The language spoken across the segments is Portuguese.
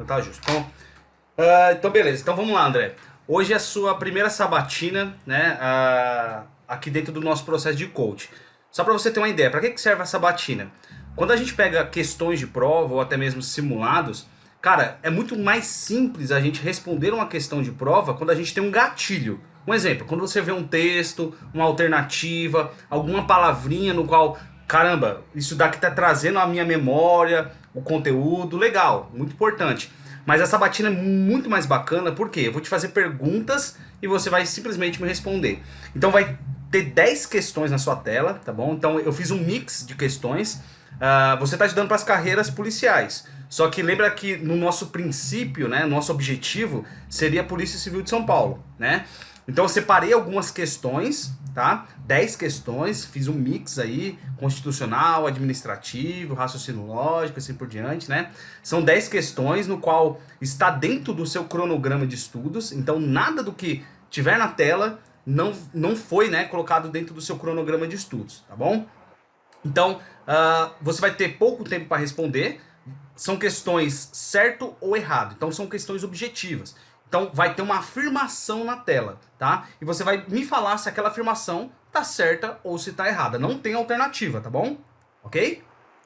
Então tá justo. Então beleza. Então vamos lá, André. Hoje é a sua primeira sabatina, né? Aqui dentro do nosso processo de coach. Só para você ter uma ideia, para que serve a sabatina? Quando a gente pega questões de prova ou até mesmo simulados, cara, é muito mais simples a gente responder uma questão de prova quando a gente tem um gatilho. Um exemplo, quando você vê um texto, uma alternativa, alguma palavrinha no qual, caramba, isso daqui tá trazendo a minha memória, o conteúdo, legal, muito importante. Mas a sabatina é muito mais bacana, porque eu vou te fazer perguntas e você vai simplesmente me responder. Então vai ter 10 questões na sua tela, tá bom? Então eu fiz um mix de questões. Você está estudando para as carreiras policiais. Só que lembra que no nosso princípio, né, nosso objetivo seria a Polícia Civil de São Paulo, né? Então eu separei algumas questões, tá? 10 questões, fiz um mix aí, constitucional, administrativo, raciocínio lógico, assim por diante, né? São 10 questões no qual está dentro do seu cronograma de estudos, então nada do que tiver na tela não foi, né, colocado dentro do seu cronograma de estudos, tá bom? Então, você vai ter pouco tempo para responder. São questões certo ou errado. Então, são questões objetivas. Então, vai ter uma afirmação na tela, tá? E você vai me falar se aquela afirmação tá certa ou se tá errada. Não tem alternativa, tá bom? Ok?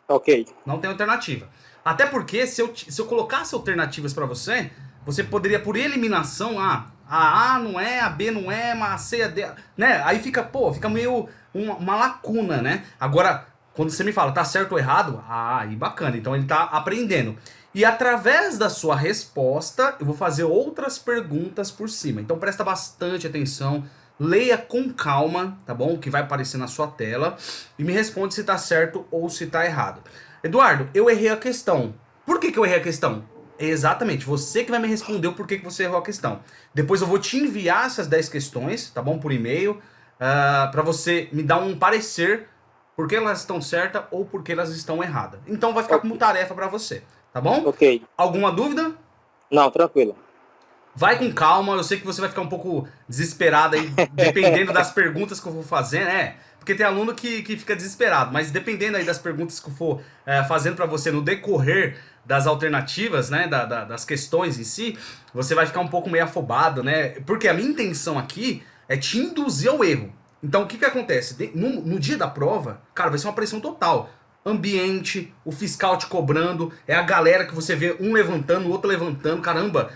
Ok. Não tem alternativa. Até porque, se eu colocasse alternativas para você, você poderia, por eliminação, a A não é, a B não é, mas a C, a D, né? Aí fica meio uma lacuna, né? Agora, quando você me fala, tá certo ou errado, aí bacana, então ele tá aprendendo. E através da sua resposta, eu vou fazer outras perguntas por cima. Então presta bastante atenção, leia com calma, tá bom? O que vai aparecer na sua tela e me responde se tá certo ou se tá errado. Eduardo, eu errei a questão. Por que eu errei a questão? Exatamente, você que vai me responder o porquê que você errou a questão. Depois eu vou te enviar essas 10 questões, tá bom? Por e-mail, para você me dar um parecer por que elas estão certas ou por que elas estão erradas. Então vai ficar como tarefa para você, tá bom? Ok. Alguma dúvida? Não, tranquilo. Vai com calma, eu sei que você vai ficar um pouco desesperado aí, dependendo das perguntas que eu vou fazer, né? Porque tem aluno que fica desesperado, mas dependendo aí das perguntas que eu for fazendo para você no decorrer das alternativas, né, das questões em si, você vai ficar um pouco meio afobado, né? Porque a minha intenção aqui é te induzir ao erro. Então o que acontece? No dia da prova, cara, vai ser uma pressão total. Ambiente, o fiscal te cobrando, é a galera que você vê um levantando, o outro levantando, caramba,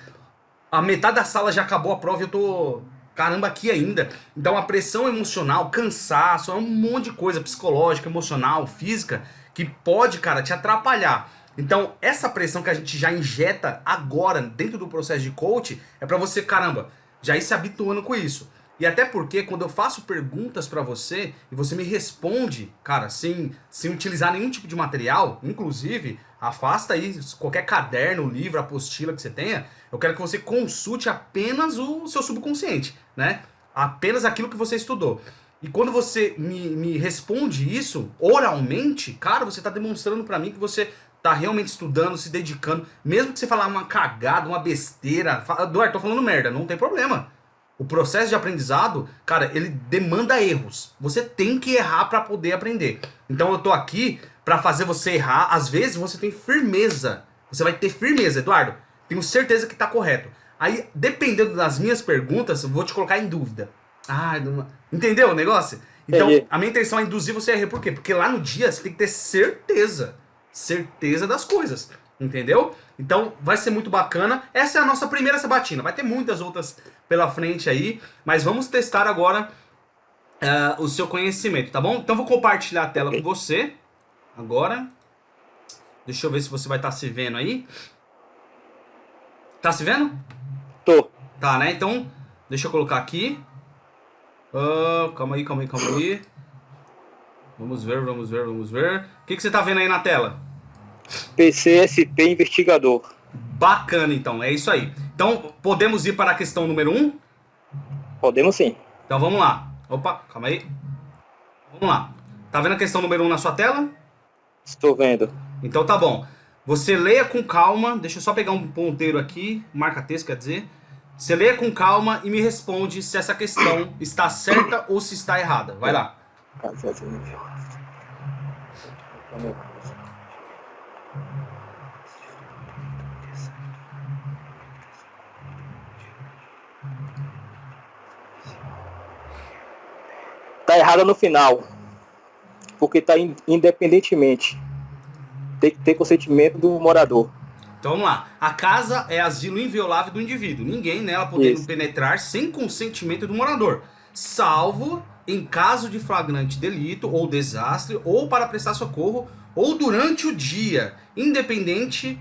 a metade da sala já acabou a prova e eu tô, caramba, aqui ainda. Então a pressão emocional, cansaço, é um monte de coisa psicológica, emocional, física, que pode, cara, te atrapalhar. Então essa pressão que a gente já injeta agora dentro do processo de coach é pra você, caramba, já ir se habituando com isso. E até porque quando eu faço perguntas pra você e você me responde, cara, sem utilizar nenhum tipo de material, inclusive, afasta aí qualquer caderno, livro, apostila que você tenha, eu quero que você consulte apenas o seu subconsciente, né? Apenas aquilo que você estudou. E quando você me responde isso oralmente, cara, você tá demonstrando pra mim que você tá realmente estudando, se dedicando, mesmo que você falar uma cagada, uma besteira, Eduardo, tô falando merda, não tem problema. O processo de aprendizado, cara, ele demanda erros. Você tem que errar para poder aprender. Então eu tô aqui para fazer você errar. Às vezes você tem firmeza. Você vai ter firmeza, Eduardo. Tenho certeza que tá correto. Aí, dependendo das minhas perguntas, eu vou te colocar em dúvida. Entendeu o negócio? Então, Entendi. a minha intenção é induzir você a errar. Por quê? Porque lá no dia você tem que ter certeza. Certeza das coisas. Entendeu? Então vai ser muito bacana. Essa é a nossa primeira sabatina. Vai ter muitas outras pela frente aí, mas vamos testar agora o seu conhecimento, tá bom? Então vou compartilhar a tela com você agora. Deixa eu ver se você vai estar se vendo aí. Tá se vendo? Tô. Tá, né? Então deixa eu colocar aqui. Calma aí, calma aí, calma aí. Vamos ver, vamos ver, vamos ver. O que você tá vendo aí na tela? PCSP investigador. Bacana, então. É isso aí. Então podemos ir para a questão número 1? Podemos sim. Então vamos lá. Opa, calma aí. Vamos lá. Tá vendo a questão número 1 na sua tela? Estou vendo. Então tá bom. Você leia com calma. Deixa eu só pegar um ponteiro aqui. Marca-texto, quer dizer. Você leia com calma e me responde se essa questão está certa ou se está errada. Vai lá. errada no final. Porque tá independentemente. Tem que ter consentimento do morador. Então vamos lá. A casa é asilo inviolável do indivíduo. Ninguém nela podendo penetrar sem consentimento do morador, salvo em caso de flagrante delito ou desastre, ou para prestar socorro, ou durante o dia, independente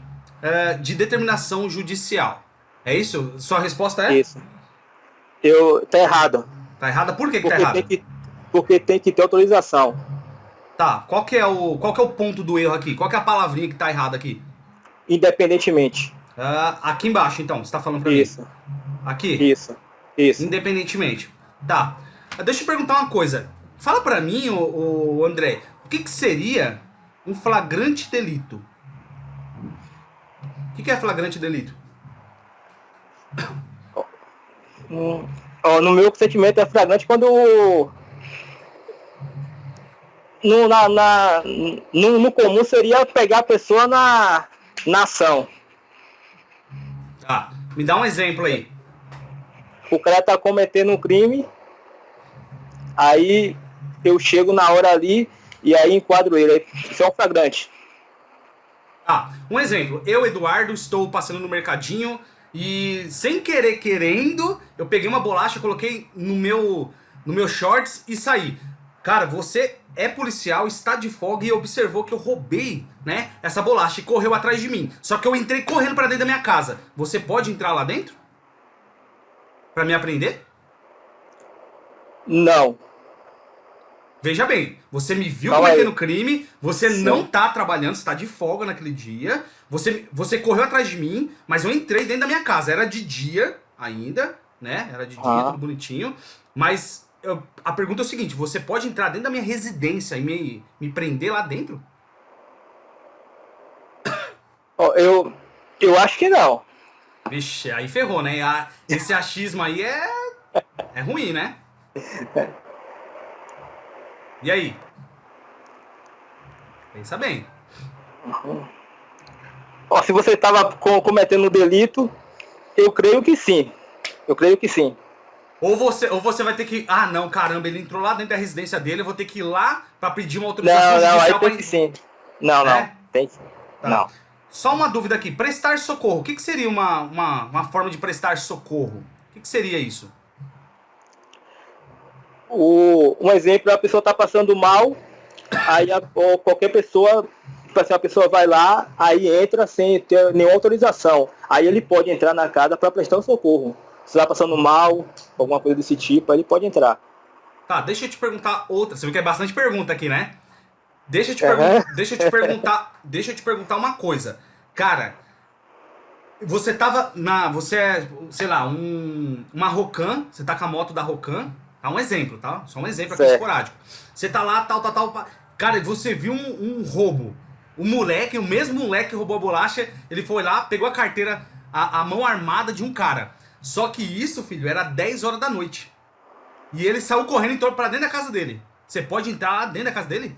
de determinação judicial. É isso? Sua resposta é? Isso. Tá errado. Tá errada? Por que tá errado? Porque tem que ter autorização. Tá, qual que é o ponto do erro aqui? Qual que é a palavrinha que tá errada aqui? Independentemente. Aqui embaixo, então, você tá falando pra mim. Isso. Aqui? Isso. Independentemente. Tá. Deixa eu perguntar uma coisa. Fala pra mim, o André, o que seria um flagrante delito? O que é flagrante delito? No meu consentimento é flagrante quando... No comum seria pegar a pessoa na ação. Tá. Me dá um exemplo aí. O cara tá cometendo um crime, aí eu chego na hora ali e aí enquadro ele. Isso é um flagrante. Tá. Um exemplo. Eu, Eduardo, estou passando no mercadinho e, sem querer querendo, eu peguei uma bolacha, coloquei no meu shorts e saí. Cara, você é policial, está de folga e observou que eu roubei, né, essa bolacha e correu atrás de mim. Só que eu entrei correndo para dentro da minha casa. Você pode entrar lá dentro? Para me apreender? Não. Veja bem, você me viu cometendo crime, você não tá trabalhando, você tá de folga naquele dia, você correu atrás de mim, mas eu entrei dentro da minha casa. Era de dia ainda, né? Era de dia, tudo bonitinho, mas... a pergunta é o seguinte, você pode entrar dentro da minha residência e me prender lá dentro? Eu acho que não. Vixe, aí ferrou, né? Esse achismo aí é ruim, né? E aí? Pensa bem. Se você estava cometendo um delito, eu creio que sim. Ou você vai ter que... Ah, não, caramba, ele entrou lá dentro da residência dele, eu vou ter que ir lá pra pedir uma autorização judicial. Não, aí pra... tem que sim. Não, tem que... Tá. Não. Só uma dúvida aqui. Prestar socorro. O que seria uma forma de prestar socorro? O que seria isso? Um exemplo, a pessoa está passando mal, aí qualquer pessoa... A pessoa vai lá, aí entra sem ter nenhuma autorização. Aí ele pode entrar na casa para prestar um socorro. Se está passando mal, alguma coisa desse tipo, aí ele pode entrar. Tá, deixa eu te perguntar outra. Você viu que é bastante pergunta aqui, né? Deixa eu te perguntar uma coisa. Cara, você tava você é, sei lá, uma Rocan, você tá com a moto da Rocan, tá um exemplo, tá? Só um exemplo aqui esporádico. Você tá lá, tal. Cara, você viu um roubo. O mesmo moleque que roubou a bolacha, ele foi lá, pegou a carteira, a mão armada de um cara. Só que isso, filho, era 10 horas da noite. E ele saiu correndo em torno pra dentro da casa dele. Você pode entrar lá dentro da casa dele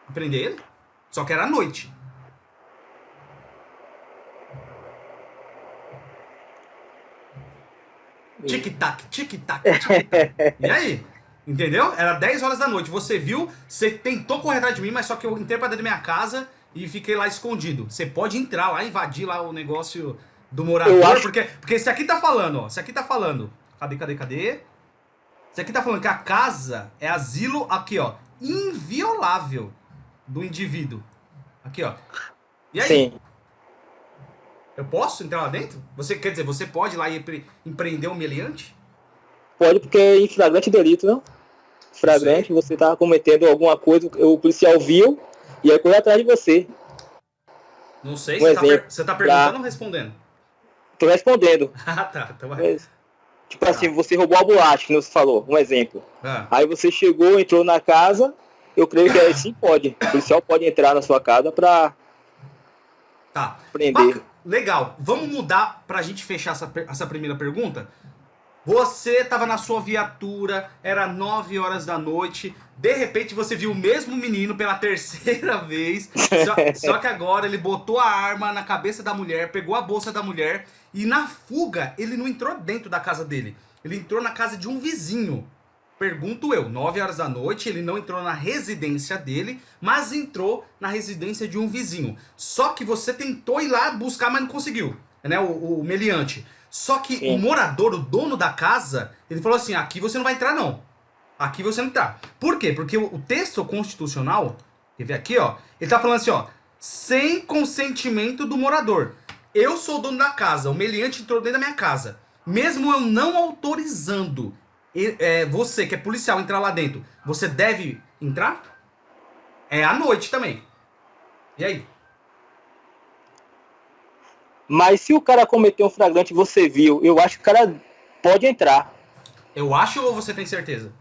e prender ele? Só que era à noite. Tic-tac, tic-tac, tic-tac. E aí? Entendeu? Era 10 horas da noite. Você viu, você tentou correr atrás de mim, mas só que eu entrei pra dentro da minha casa e fiquei lá escondido. Você pode entrar lá, invadir lá o negócio do morador, porque esse aqui tá falando, ó. Esse aqui tá falando. Cadê? Esse aqui tá falando que a casa é asilo, aqui, ó, inviolável do indivíduo. Aqui, ó. E aí? Sim. Eu posso entrar lá dentro? Quer dizer, você pode ir lá e empreender um meliante? Pode, porque é em flagrante delito, não? Flagrante, você tá cometendo alguma coisa, o policial viu e aí correu atrás de você. Não sei, você tá perguntando ou respondendo? Tô respondendo. Ah, tá. Então vai. Tipo assim, você roubou a bolacha, que você falou, um exemplo. Aí você chegou, entrou na casa, eu creio que assim pode. O policial pode entrar na sua casa pra prender. Legal. Vamos mudar pra gente fechar essa primeira pergunta? Você tava na sua viatura, era 9 horas da noite, de repente você viu o mesmo menino pela terceira vez, só que agora ele botou a arma na cabeça da mulher, pegou a bolsa da mulher e na fuga ele não entrou dentro da casa dele, ele entrou na casa de um vizinho. pergunto eu, 9 horas da noite, ele não entrou na residência dele, mas entrou na residência de um vizinho. Só que você tentou ir lá buscar, mas não conseguiu, né? O meliante. Só que o Sim. morador, o dono da casa, ele falou assim, aqui você não vai entrar não. Aqui você não tá. Por quê? Porque o texto constitucional, quer ver aqui, ó, ele tá falando assim, ó, sem consentimento do morador. Eu sou o dono da casa, o meliante entrou dentro da minha casa. Mesmo eu não autorizando você, que é policial, entrar lá dentro, você deve entrar? É à noite também. E aí? Mas se o cara cometeu um flagrante e você viu, eu acho que o cara pode entrar. Eu acho ou você tem certeza?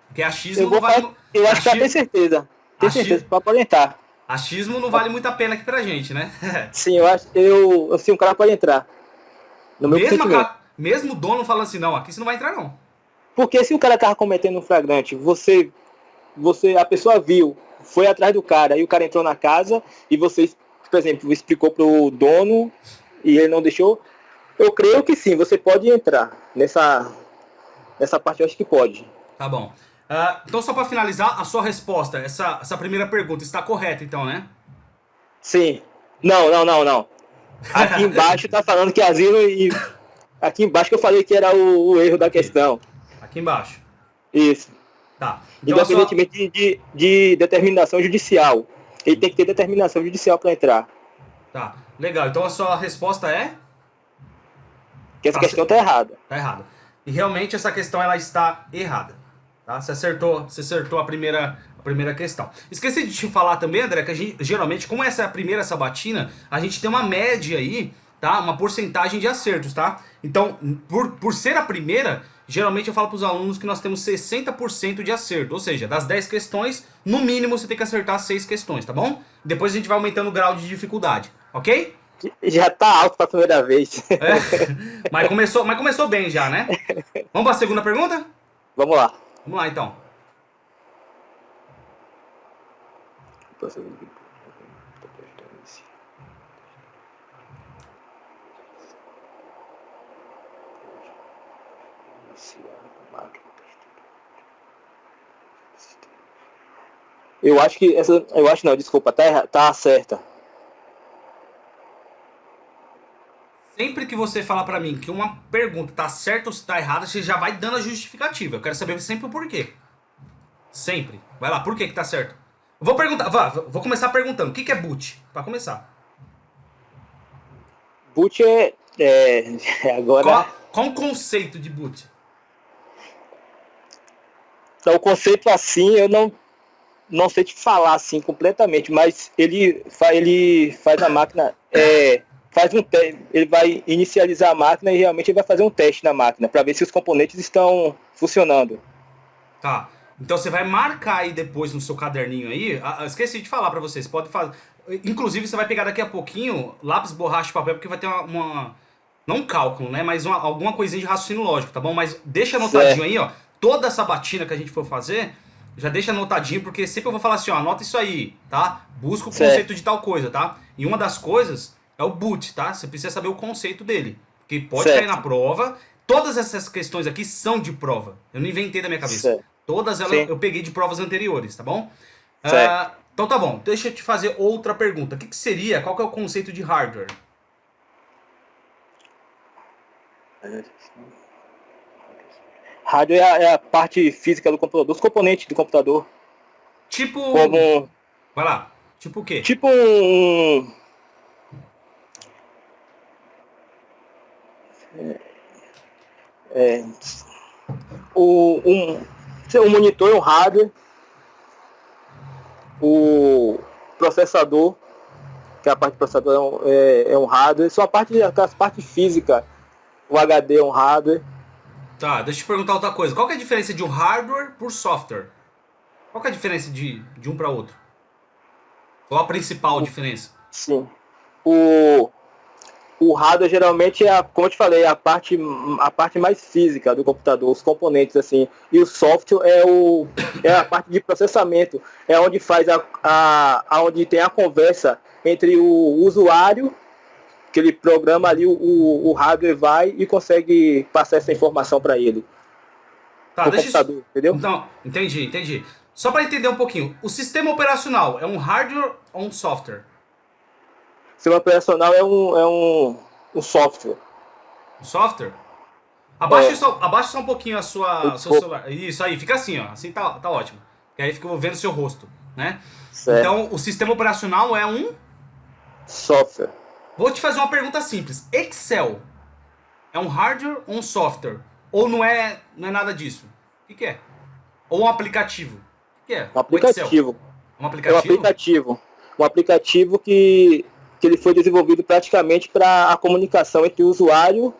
Porque achismo Eu vou não vale... falar, eu acho que ela tem certeza. Tem certeza, pode entrar. Achismo não vale muito a pena aqui pra gente, né? Sim, eu acho, assim, o cara pode entrar. No meu consentimento. Mesmo o dono falando assim, não, aqui você não vai entrar não. Porque se o cara tava cometendo um flagrante, a pessoa viu, foi atrás do cara, e o cara entrou na casa, e você, por exemplo, explicou pro dono, e ele não deixou, eu creio que sim, você pode entrar. Nessa parte eu acho que pode. Tá bom. Então, só pra finalizar, a sua resposta, essa primeira pergunta está correta, então, né? Sim. Não. Aqui embaixo tá falando que asilo e... Aqui embaixo que eu falei que era o erro da questão. Aqui embaixo. Isso. Tá. Então, Independentemente de determinação judicial. Ele tem que ter determinação judicial para entrar. Tá. Legal. Então, a sua resposta é? Que essa questão tá errada. Tá errada. E realmente essa questão ela está errada. Tá? Você acertou a primeira questão. Esqueci de te falar também, André, que a gente, geralmente, como essa é a primeira sabatina, a gente tem uma média aí, tá? Uma porcentagem de acertos, tá? Então, por ser a primeira, geralmente eu falo para os alunos que nós temos 60% de acerto. Ou seja, das 10 questões, no mínimo você tem que acertar 6 questões, tá bom? Depois a gente vai aumentando o grau de dificuldade, ok? Já tá alto pra primeira vez. Mas começou bem já, né? Vamos para a segunda pergunta? Vamos lá. Vamos lá, então. Eu acho que essa... Eu acho não, desculpa, tá certa. Sempre que você fala pra mim que uma pergunta tá certa ou se tá errada, você já vai dando a justificativa. Eu quero saber sempre o porquê. Sempre. Vai lá, por que tá certo? Eu vou perguntar, vou começar perguntando. O que é boot? Pra começar. Boot agora... Qual o conceito de boot? Então, o conceito assim, eu não sei te falar assim completamente, mas ele faz a máquina... ele vai inicializar a máquina e realmente ele vai fazer um teste na máquina para ver se os componentes estão funcionando. Tá. Então você vai marcar aí depois no seu caderninho aí. Esqueci de falar para vocês. Pode fazer. Inclusive você vai pegar daqui a pouquinho lápis, borracha e papel porque vai ter não um cálculo, né? Mas alguma coisinha de raciocínio lógico, tá bom? Mas deixa anotadinho aí, ó. Toda essa batina que a gente for fazer, já deixa anotadinho porque sempre eu vou falar assim, ó, anota isso aí, tá? Busca o conceito de tal coisa, tá? E uma das coisas é o boot, tá? Você precisa saber o conceito dele. Porque pode cair na prova. Todas essas questões aqui são de prova. Eu não inventei da minha cabeça. Todas elas eu peguei de provas anteriores, tá bom? Então tá bom. Deixa eu te fazer outra pergunta. Qual que é o conceito de hardware? Hardware é a parte física do computador, os componentes do computador. Tipo... Como... Vai lá. Tipo o quê? Tipo um... um monitor é um hardware, o processador, que a parte do processador é um hardware, só as partes físicas, o HD é um hardware. Tá, deixa eu te perguntar outra coisa. Qual que é a diferença de um hardware por software? Qual que é a diferença de um para outro? Qual a principal diferença? Sim. O hardware geralmente como eu te falei, a parte mais física do computador, os componentes assim. E o software é a parte de processamento, é onde faz onde tem a conversa entre o usuário, que ele programa ali, o hardware vai e consegue passar essa informação para ele. Tá, por deixa isso. computador, entendeu? Então, entendi. Só para entender um pouquinho, o sistema operacional é um hardware ou um software? Sistema operacional um software. Um software? É, Abaixa só um pouquinho seu desculpa, celular. Isso aí, fica assim, ó. Assim tá ótimo. Que aí fica vendo seu rosto, né? certo. Então, o sistema operacional é um. Software. Vou te fazer uma pergunta simples. Excel é um hardware ou um software? Ou não é nada disso? O que é? Ou um aplicativo? O que é? Um O Excel? aplicativo. É um É um aplicativo? aplicativo. Um aplicativo que ele foi desenvolvido praticamente para a comunicação entre o usuário,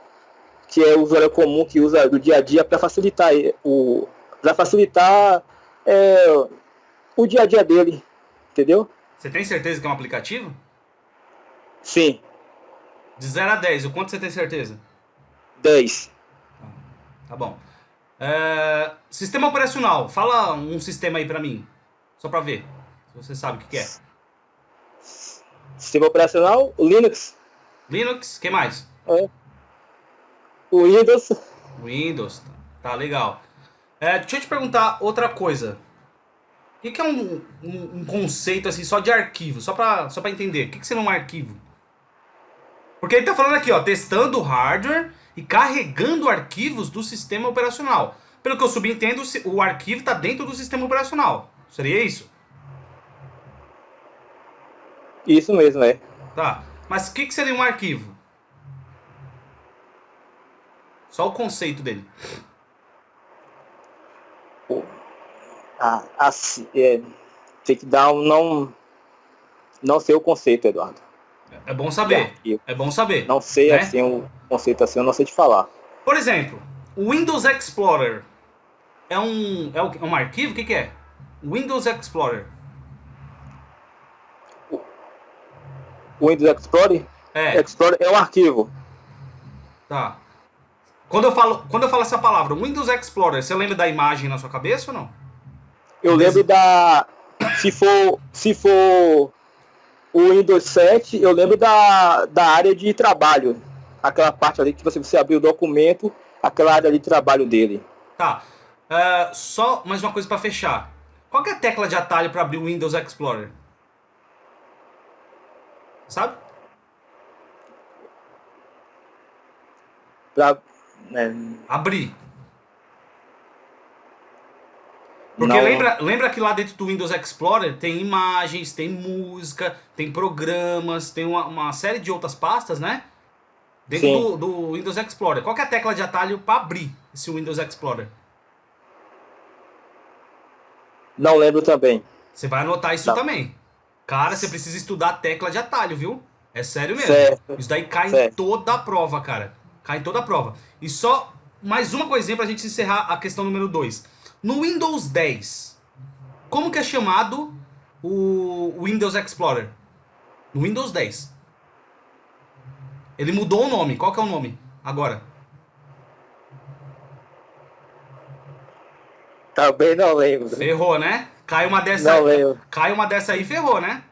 que é o usuário comum que usa do dia a dia, para facilitar para facilitar é, o dia a dia dele, entendeu? Você tem certeza que é um aplicativo? Sim, De 0 a 10, o quanto você tem certeza? 10. Tá bom. Sistema operacional. Fala um sistema aí pra mim. Só pra ver. Se você sabe o que é. Sistema operacional, o Linux, Linux, que mais? é, o Windows. Windows. Tá legal. Deixa eu te perguntar outra coisa. O que é um conceito assim só de arquivo? Só pra entender. O que seria um arquivo? Porque ele tá falando aqui, ó, testando o hardware e carregando arquivos do sistema operacional. Pelo que eu subentendo, o arquivo está dentro do sistema operacional. Seria isso? Isso mesmo, é. Tá. Mas o que seria um arquivo? Só o conceito dele. Assim, tem que dar não sei o conceito, Eduardo. É bom De saber. arquivo. É bom saber. Não sei Né? assim o conceito assim, eu não sei te falar. Por exemplo, o Windows Explorer é um arquivo? O que é? Windows Explorer. O Windows Explorer, É, Explorer é um arquivo. tá. Quando eu falo essa palavra, Windows Explorer, você lembra da imagem na sua cabeça ou não? Eu lembro se for o Windows 7, eu lembro da área de trabalho. Aquela parte ali que você abriu o documento, aquela área de trabalho dele. Tá. Só mais uma coisa pra fechar. Qual que é a tecla de atalho pra abrir o Windows Explorer? Sabe? Pra, né, Abrir. Porque não, lembra que lá dentro do Windows Explorer tem imagens, tem música, tem programas, tem uma série de outras pastas, né? Dentro sim, do Windows Explorer. Qual que é a tecla de atalho para abrir esse Windows Explorer? não lembro também. Você vai anotar isso Não. também. Cara, você precisa estudar a tecla de atalho, viu? É sério mesmo. Certo, Isso daí cai em certo. toda a prova, cara. Cai em toda a prova. E só mais uma coisinha pra gente encerrar a questão número 2. No Windows 10, como que é chamado o Windows Explorer? No Windows 10. Ele mudou o nome. Qual que é o nome agora? Também não lembro. Ferrou, né? Não lembro. Cai uma dessa aí, ferrou, né?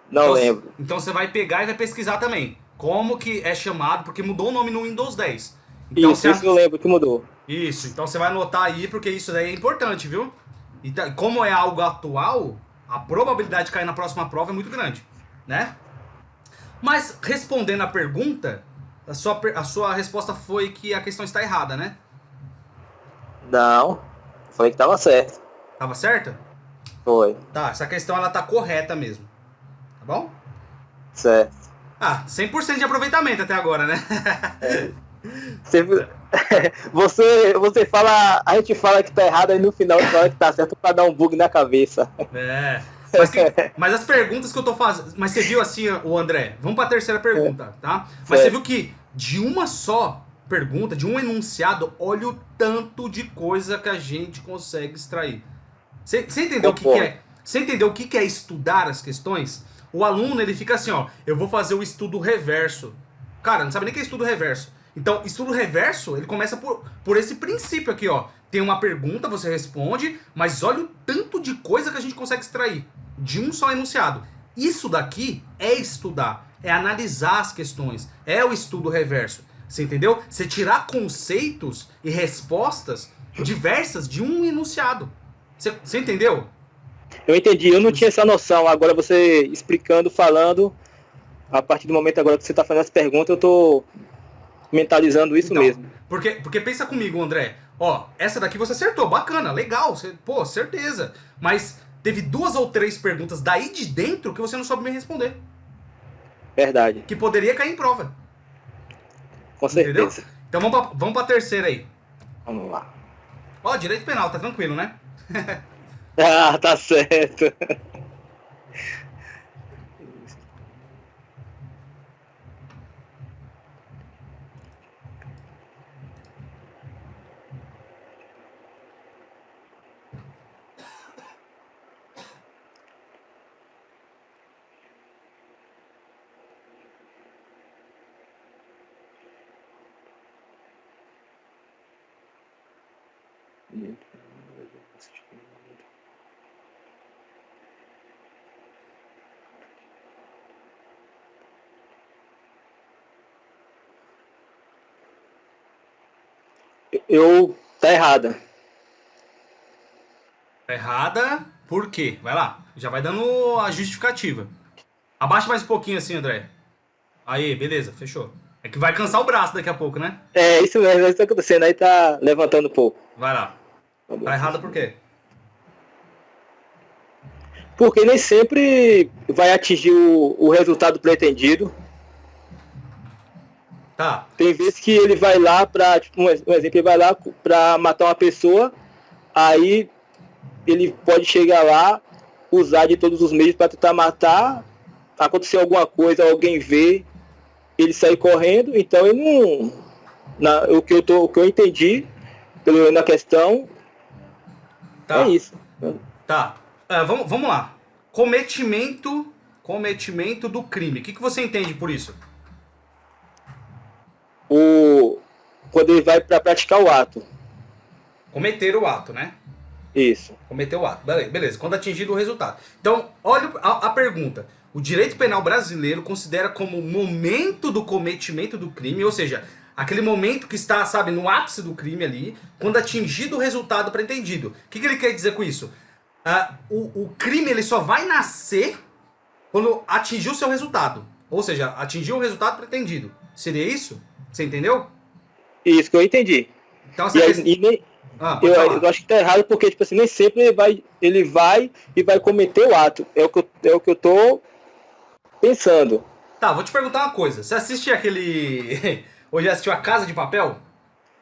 Não lembro. Então você vai pegar e vai pesquisar também. Como que é chamado, porque mudou o nome no Windows 10. Então Isso eu lembro que mudou. Isso, então você vai anotar aí, porque isso daí é importante, viu? Então, como é algo atual, a probabilidade de cair na próxima prova é muito grande, né? Mas respondendo a pergunta, a sua resposta foi que a questão está errada, né? Não, falei que tava certo. Tava certa? Foi, Tá, essa questão ela tá correta mesmo. Tá bom? certo. 100% de aproveitamento até agora, né? Você, você fala, a gente fala que tá errado, aí no final fala que tá certo pra dar um bug na cabeça. É. Mas as perguntas que eu tô fazendo. Mas você viu assim, o André? Vamos pra terceira pergunta, tá? Mas você viu que de uma só pergunta, de um enunciado, olha o tanto de coisa que a gente consegue extrair. Você entendeu o que é? Você entendeu o que é estudar as questões? O aluno, ele fica assim, ó, eu vou fazer o estudo reverso. Cara, não sabe nem o que é estudo reverso. Então, estudo reverso, ele começa por esse princípio aqui, ó. Tem uma pergunta, você responde, mas olha o tanto de coisa que a gente consegue extrair de um só enunciado. Isso daqui é estudar, é analisar as questões, é o estudo reverso. Você entendeu? Você tirar conceitos e respostas diversas de um enunciado. Você entendeu? Eu entendi, eu não tinha essa noção. Agora você explicando, falando, a partir do momento agora que você está fazendo as perguntas, eu estou mentalizando isso Então, mesmo. porque pensa comigo, André. Ó, essa daqui você acertou, bacana, legal, pô, certeza. Mas teve 2 ou 3 perguntas daí de dentro que você não soube me responder. Verdade, Que poderia cair em prova. com Entendeu? certeza. Então vamos pra terceira aí. Vamos lá. Ó, direito penal, tá tranquilo, né? Ah, tá certo. Tá errada. Tá errada, por quê? Vai lá, já vai dando a justificativa. Abaixa mais um pouquinho assim, André. Aí, beleza, fechou. É que vai cansar o braço daqui a pouco, né? É isso mesmo, é isso que tá acontecendo. Aí tá levantando um pouco. Vai lá. Tá errada por quê? Porque nem sempre vai atingir o resultado pretendido. Tá. Tem vezes que ele vai lá para, tipo, um exemplo, ele vai lá para matar uma pessoa, aí ele pode chegar lá, usar de todos os meios para tentar matar, acontecer alguma coisa, alguém vê, ele sair correndo, então ele não. O que eu entendi na questão é Tá. isso. Tá. Vamos lá. Cometimento do crime. O que você entende por isso? Quando ele vai para praticar o ato. Cometer o ato, né? Isso. Cometeu o ato. Beleza, quando atingido o resultado. Então, olha a pergunta. O direito penal brasileiro considera como momento do cometimento do crime, ou seja, aquele momento que está, sabe, no ápice do crime ali, quando atingido o resultado pretendido. O que ele quer dizer com isso? O crime ele só vai nascer quando atingir o seu resultado. Ou seja, atingir o resultado pretendido. Seria isso? Você entendeu? Isso que eu entendi. Então, E, essa aí, questão... e nem, Pode eu falar. acho que tá errado porque, tipo assim, nem sempre ele vai e vai cometer o ato. É o que eu tô pensando. Tá, vou te perguntar uma coisa. Você assiste aquele... Hoje assistiu A Casa de Papel?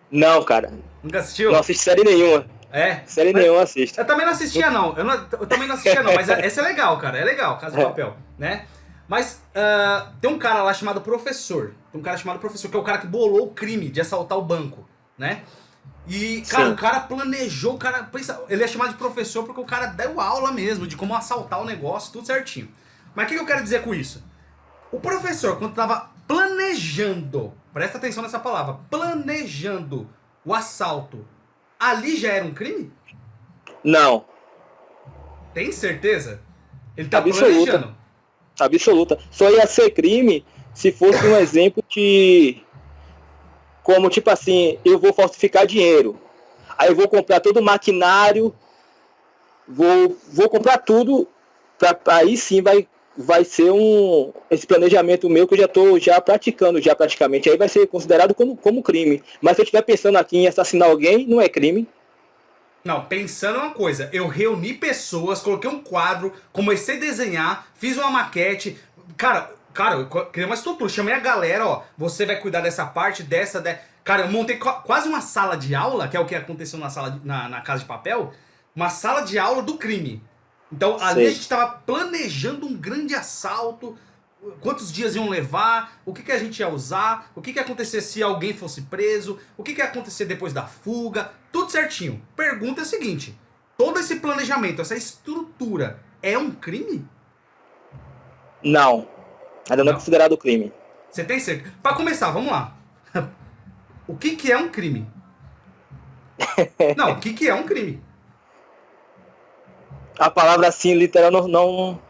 Não, cara. Nunca Não assistiu? assisto série nenhuma. É. Série Mas nenhuma eu assisto. eu também não assistia, não. Eu também não assistia, não. Mas essa é legal, cara. É legal, Casa de Papel, né? Mas tem um cara lá chamado Professor. Tem um cara chamado Professor, que é o cara que bolou o crime de assaltar o banco, né? E, cara, Sim. o cara planejou, o cara... Ele é chamado de professor porque o cara deu aula mesmo de como assaltar o negócio, tudo certinho. Mas o que eu quero dizer com isso? O professor, quando estava planejando, presta atenção nessa palavra, planejando o assalto, ali já era um crime? Não. Tem certeza? Ele tá Absoluta. planejando. Absoluta. Só ia ser crime se fosse um exemplo de. Como, tipo assim, eu vou falsificar dinheiro. Aí eu vou comprar todo o maquinário, vou comprar tudo, aí sim vai ser esse planejamento meu que eu já estou praticando já praticamente. Aí vai ser considerado como crime. Mas se eu estiver pensando aqui em assassinar alguém, não é crime. Não, pensando uma coisa, eu reuni pessoas, coloquei um quadro, comecei a desenhar, fiz uma maquete. Cara, eu criei uma estrutura, chamei a galera, ó, você vai cuidar dessa parte, Cara, eu montei quase uma sala de aula, que é o que aconteceu na Casa de Papel, uma sala de aula do crime. Então ali a Sei. gente estava planejando um grande assalto, quantos dias iam levar, o que a gente ia usar, o que ia acontecer se alguém fosse preso, o que ia acontecer depois da fuga, tudo certinho. Pergunta é a seguinte: todo esse planejamento, essa estrutura, é um crime? Não. Ainda não é Não. considerado crime. Você tem certeza? Para começar, vamos lá. O que é um crime? Não, o que é um crime? A palavra assim, literal, não.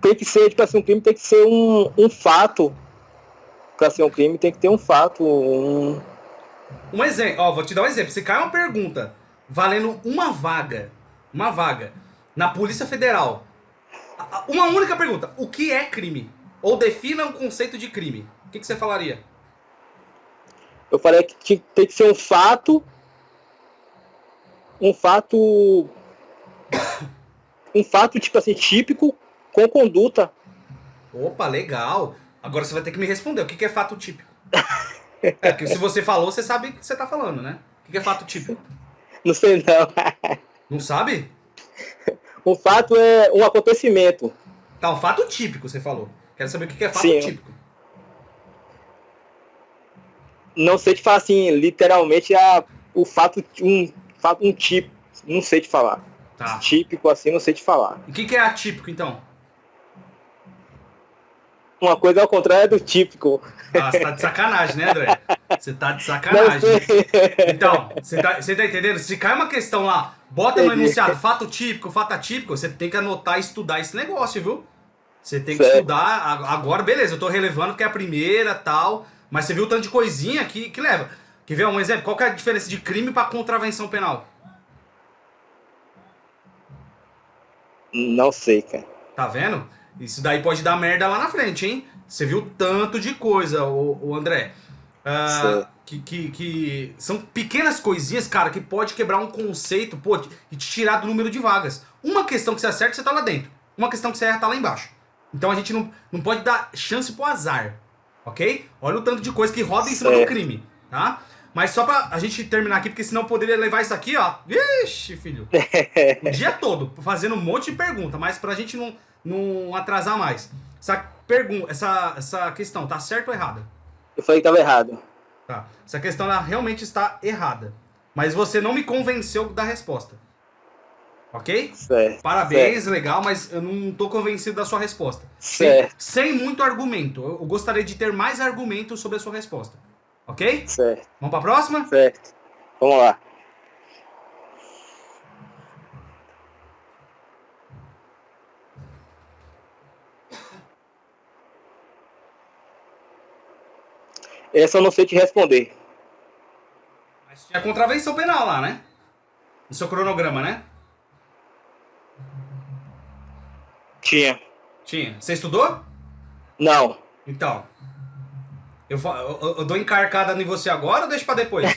Tem que ser, tipo assim, um crime tem que ser um fato. Para ser um crime tem que ter um fato. Um exemplo, ó, vou te dar um exemplo. Se cai uma pergunta valendo uma vaga na Polícia Federal, uma única pergunta: o que é crime? Ou defina o conceito de crime. O que você falaria? Eu falei que tem que ser um fato, tipo assim, típico com conduta. Opa, legal. Agora você vai ter que me responder. O que é fato típico? É, porque se você falou, você sabe o que você tá falando, né? O que é fato típico? Não sei não. Não sabe? Um fato é um acontecimento. Tá, um fato típico, você falou. Quero saber o que é fato Sim. típico. Não sei te falar assim, literalmente um fato tipo. Não sei te falar. Tá. Típico assim, não sei te falar. E o que é atípico, então? Uma coisa ao contrário do típico. Ah, você tá de sacanagem, né, André? Você tá de sacanagem. Então, você tá entendendo? Se cai uma questão lá, bota no enunciado fato atípico, você tem que anotar e estudar esse negócio, viu? Você tem que estudar. Agora, beleza, eu tô relevando que é a primeira tal, mas você viu o tanto de coisinha que leva. Quer ver um exemplo? Qual que é a diferença de crime pra contravenção penal? Não sei, cara. Tá vendo? Isso daí pode dar merda lá na frente, hein? Você viu tanto de coisa, o André. Que são pequenas coisinhas, cara, que pode quebrar um conceito, pô, e te tirar do número de vagas. Uma questão que você acerta, você tá lá dentro. Uma questão que você erra, tá lá embaixo. Então a gente não pode dar chance pro azar, ok? Olha o tanto de coisa que roda em cima do crime, tá? Mas só pra a gente terminar aqui, porque senão eu poderia levar isso aqui, ó. Vixe, filho. O dia todo, fazendo um monte de pergunta, mas pra gente não atrasar mais. Essa questão, tá certa ou errada? Eu falei que tava errado. Tá. Essa questão ela realmente está errada. Mas você não me convenceu da resposta. Ok? Certo. Parabéns, certo. legal, mas eu não tô convencido da sua resposta. Certo. Sem muito argumento. Eu gostaria de ter mais argumentos sobre a sua resposta. Ok? Certo. Vamos pra próxima? Certo. Vamos lá. Essa eu não sei te responder. Mas tinha contravenção penal lá, né? No seu cronograma, né? Tinha. Tinha. Você estudou? Não. Então. Eu dou encarcada em você agora ou deixo pra depois?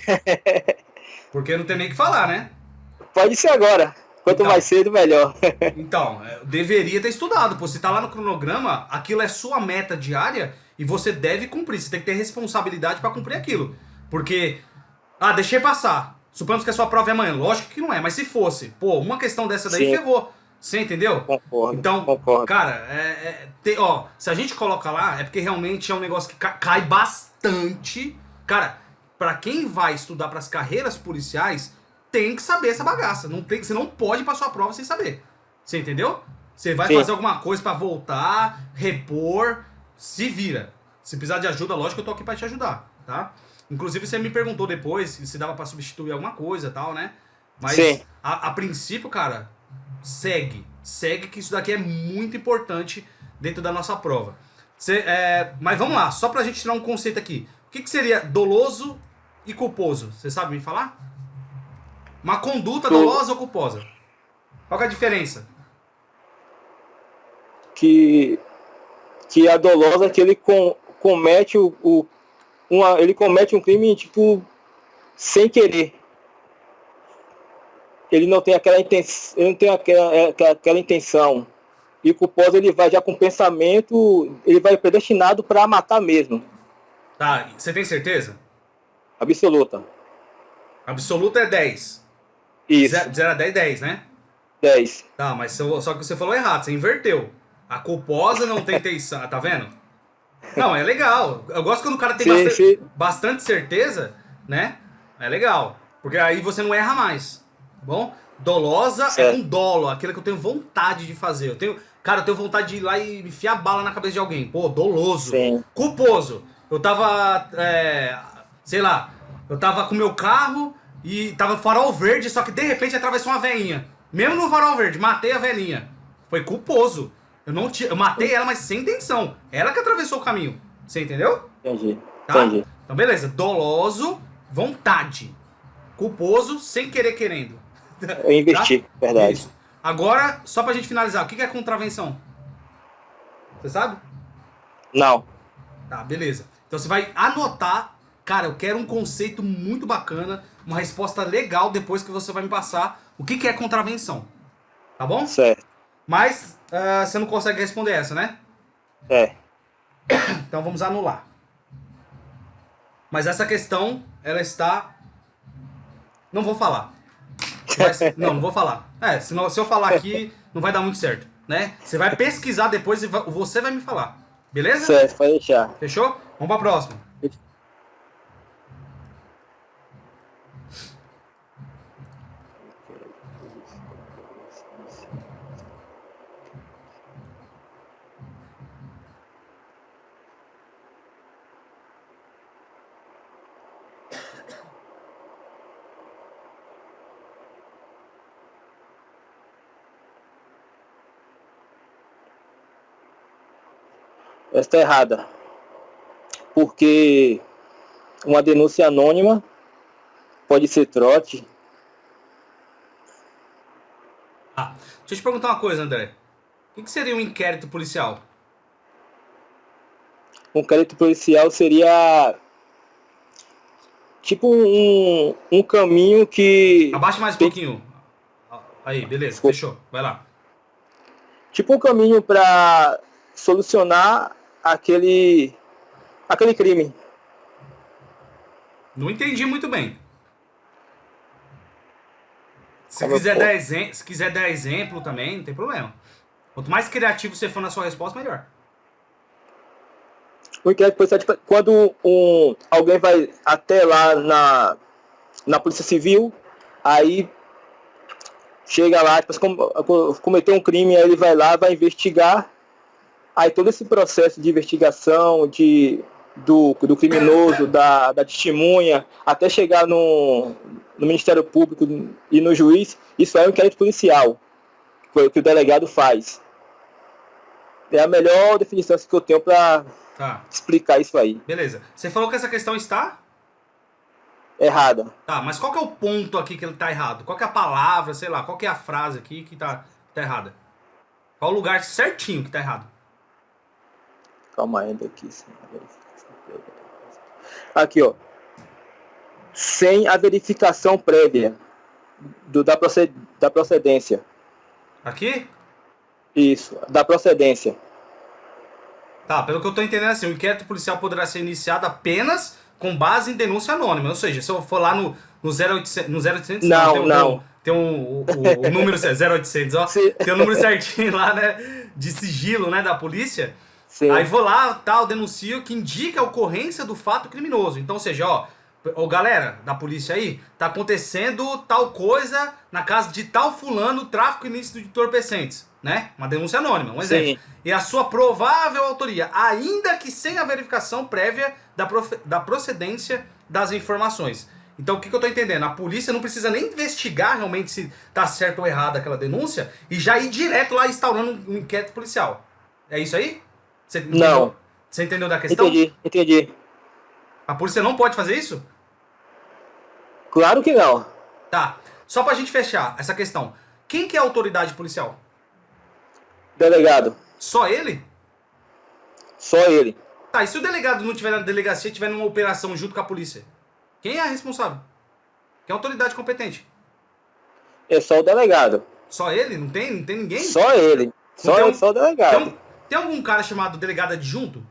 Porque não tem nem o que falar, né? Pode ser agora. Quanto Então. mais cedo, melhor. Então, eu deveria ter estudado. Pô, se tá lá no cronograma, aquilo é sua meta diária e você deve cumprir. Você tem que ter responsabilidade pra cumprir aquilo. Porque, deixei passar. Suponhamos que a sua prova é amanhã. Lógico que não é, mas se fosse, pô, uma questão dessa daí Sim. ferrou. Você entendeu? Concordo. Então, concordo. cara, se a gente coloca lá, é porque realmente é um negócio que cai bastante. Cara, pra quem vai estudar pras carreiras policiais, tem que saber essa bagaça. Você não pode ir pra sua prova sem saber. Você entendeu? Você vai Sim. fazer alguma coisa pra voltar, repor, se vira. Se precisar de ajuda, lógico que eu tô aqui pra te ajudar, tá? Inclusive você me perguntou depois se dava pra substituir alguma coisa e tal, né? Mas Sim. a princípio, cara, segue que isso daqui é muito importante dentro da nossa prova. Mas vamos lá, só pra gente tirar um conceito aqui. O que seria doloso e culposo? Você sabe me falar? Uma conduta dolosa ou culposa? Qual que é a diferença? Que a dolosa é que ele comete ele comete um crime tipo sem querer. Ele não tem aquela intenção, aquela intenção. E o culposo ele vai já com pensamento, ele vai predestinado para matar mesmo. Tá, você tem certeza? Absoluta. Absoluta é 10. Isso. De 0 a 10, 10, né? 10. Tá, mas só que você falou errado, você inverteu. A culposa não tem intenção, tá vendo? Não, é legal. Eu gosto quando o cara tem bastante certeza, né? É legal. Porque aí você não erra mais. Tá bom? Dolosa é com dolo, aquilo que eu tenho vontade de fazer. Eu tenho vontade de ir lá e enfiar bala na cabeça de alguém. Pô, doloso. Sim. Culposo. Eu tava, sei lá, eu tava com meu carro e tava farol verde, só que de repente atravessou uma velhinha. Mesmo no farol verde, matei a velhinha. Foi culposo. Eu matei ela, mas sem intenção. Ela que atravessou o caminho. Você entendeu? Entendi. Tá? Entendi. Então, beleza. Doloso vontade. Culposo, sem querer querendo. Eu investi, Tá? verdade. Isso. Agora, só pra gente finalizar, o que é contravenção? Você sabe? Não. Tá, beleza. Então você vai anotar, cara, eu quero um conceito muito bacana, uma resposta legal depois que você vai me passar o que é contravenção. Tá bom? Certo. Mas você não consegue responder essa, né? É. Então vamos anular. Mas essa questão, ela está. Não vou falar. Não vou falar. Senão, se eu falar aqui, não vai dar muito certo, né? Você vai pesquisar depois e você vai me falar. Beleza? Certo, pode deixar. Fechou? Vamos pra próxima. Essa está errada. Porque uma denúncia anônima pode ser trote. Ah, deixa eu te perguntar uma coisa, André. O que seria um inquérito policial? Um inquérito policial seria tipo um caminho que. Abaixa mais um pouquinho. Aí, beleza, fechou. Vai lá. Tipo um caminho para solucionar aquele crime. Não entendi muito bem. Se Como eu quiser, posso? se quiser dar exemplo também, não tem problema. Quanto mais criativo você for na sua resposta, melhor. O inquérito policial, tipo, quando alguém vai até lá na Polícia Civil, aí chega lá, tipo, cometeu um crime, aí ele vai lá, vai investigar, aí todo esse processo de investigação do criminoso, da testemunha, até chegar no Ministério Público e no juiz, isso é um inquérito policial, que o delegado faz. É a melhor definição que eu tenho para explicar isso aí. Beleza. Você falou que essa questão está Errada. Tá, mas qual que é o ponto aqui que ele tá errado? Qual que é a palavra, sei lá, qual que é a frase aqui que tá errada? Qual o lugar certinho que tá errado? Calma ainda aqui. Aqui, ó. Sem a verificação prévia da procedência. Aqui? Isso, da procedência. Tá, pelo que eu tô entendendo assim, o inquérito policial poderá ser iniciado apenas com base em denúncia anônima. Ou seja, se eu for lá no 0800 Não. Tem o número 0800, ó. Sim. Tem o número certinho lá, né? De sigilo, né? Da polícia. Sim. Aí vou lá, tal, denuncio, que indica a ocorrência do fato criminoso. Então, ou seja, ó, galera da polícia aí, tá acontecendo tal coisa na casa de tal fulano, tráfico ilícito de entorpecentes, né? Uma denúncia anônima, um exemplo. Sim. E a sua provável autoria, ainda que sem a verificação prévia da procedência das informações. Então, o que eu tô entendendo? A polícia não precisa nem investigar realmente se tá certo ou errado aquela denúncia e já ir direto lá instaurando um inquérito policial. É isso aí? Você entendeu? Não. Você entendeu da questão? Entendi. A polícia não pode fazer isso? Claro que não. Tá. Só pra gente fechar essa questão. Quem que é a autoridade policial? Delegado. Só ele? Só ele. Tá, e se o delegado não estiver na delegacia, estiver numa operação junto com a polícia? Quem é a responsável? Quem é a autoridade competente? É só o delegado. Só ele? Não tem ninguém? Só ele. Só o delegado. Tem algum cara chamado delegado adjunto?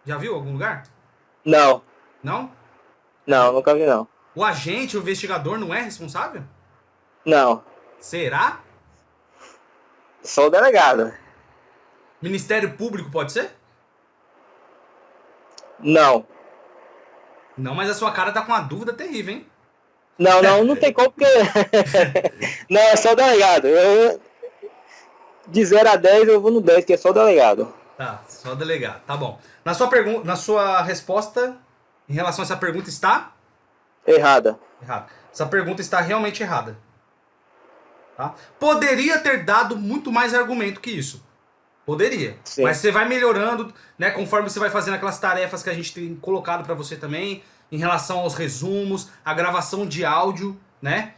Já viu em algum lugar? Não. Não? Não, nunca vi não. O agente, o investigador não é responsável? Não. Será? Só o delegado. Ministério Público pode ser? Não. Não, mas a sua cara tá com uma dúvida terrível, hein? Não tem como porque... Não, é só o delegado. De 0 a 10 eu vou no 10, que é só o delegado. Tá, só o delegado, tá bom. Na sua resposta, em relação a essa pergunta, está? Errada. Errada. Essa pergunta está realmente errada. Tá? Poderia ter dado muito mais argumento que isso. Poderia. Sim. Mas você vai melhorando, né, conforme você vai fazendo aquelas tarefas que a gente tem colocado pra você também, em relação aos resumos, a gravação de áudio, né?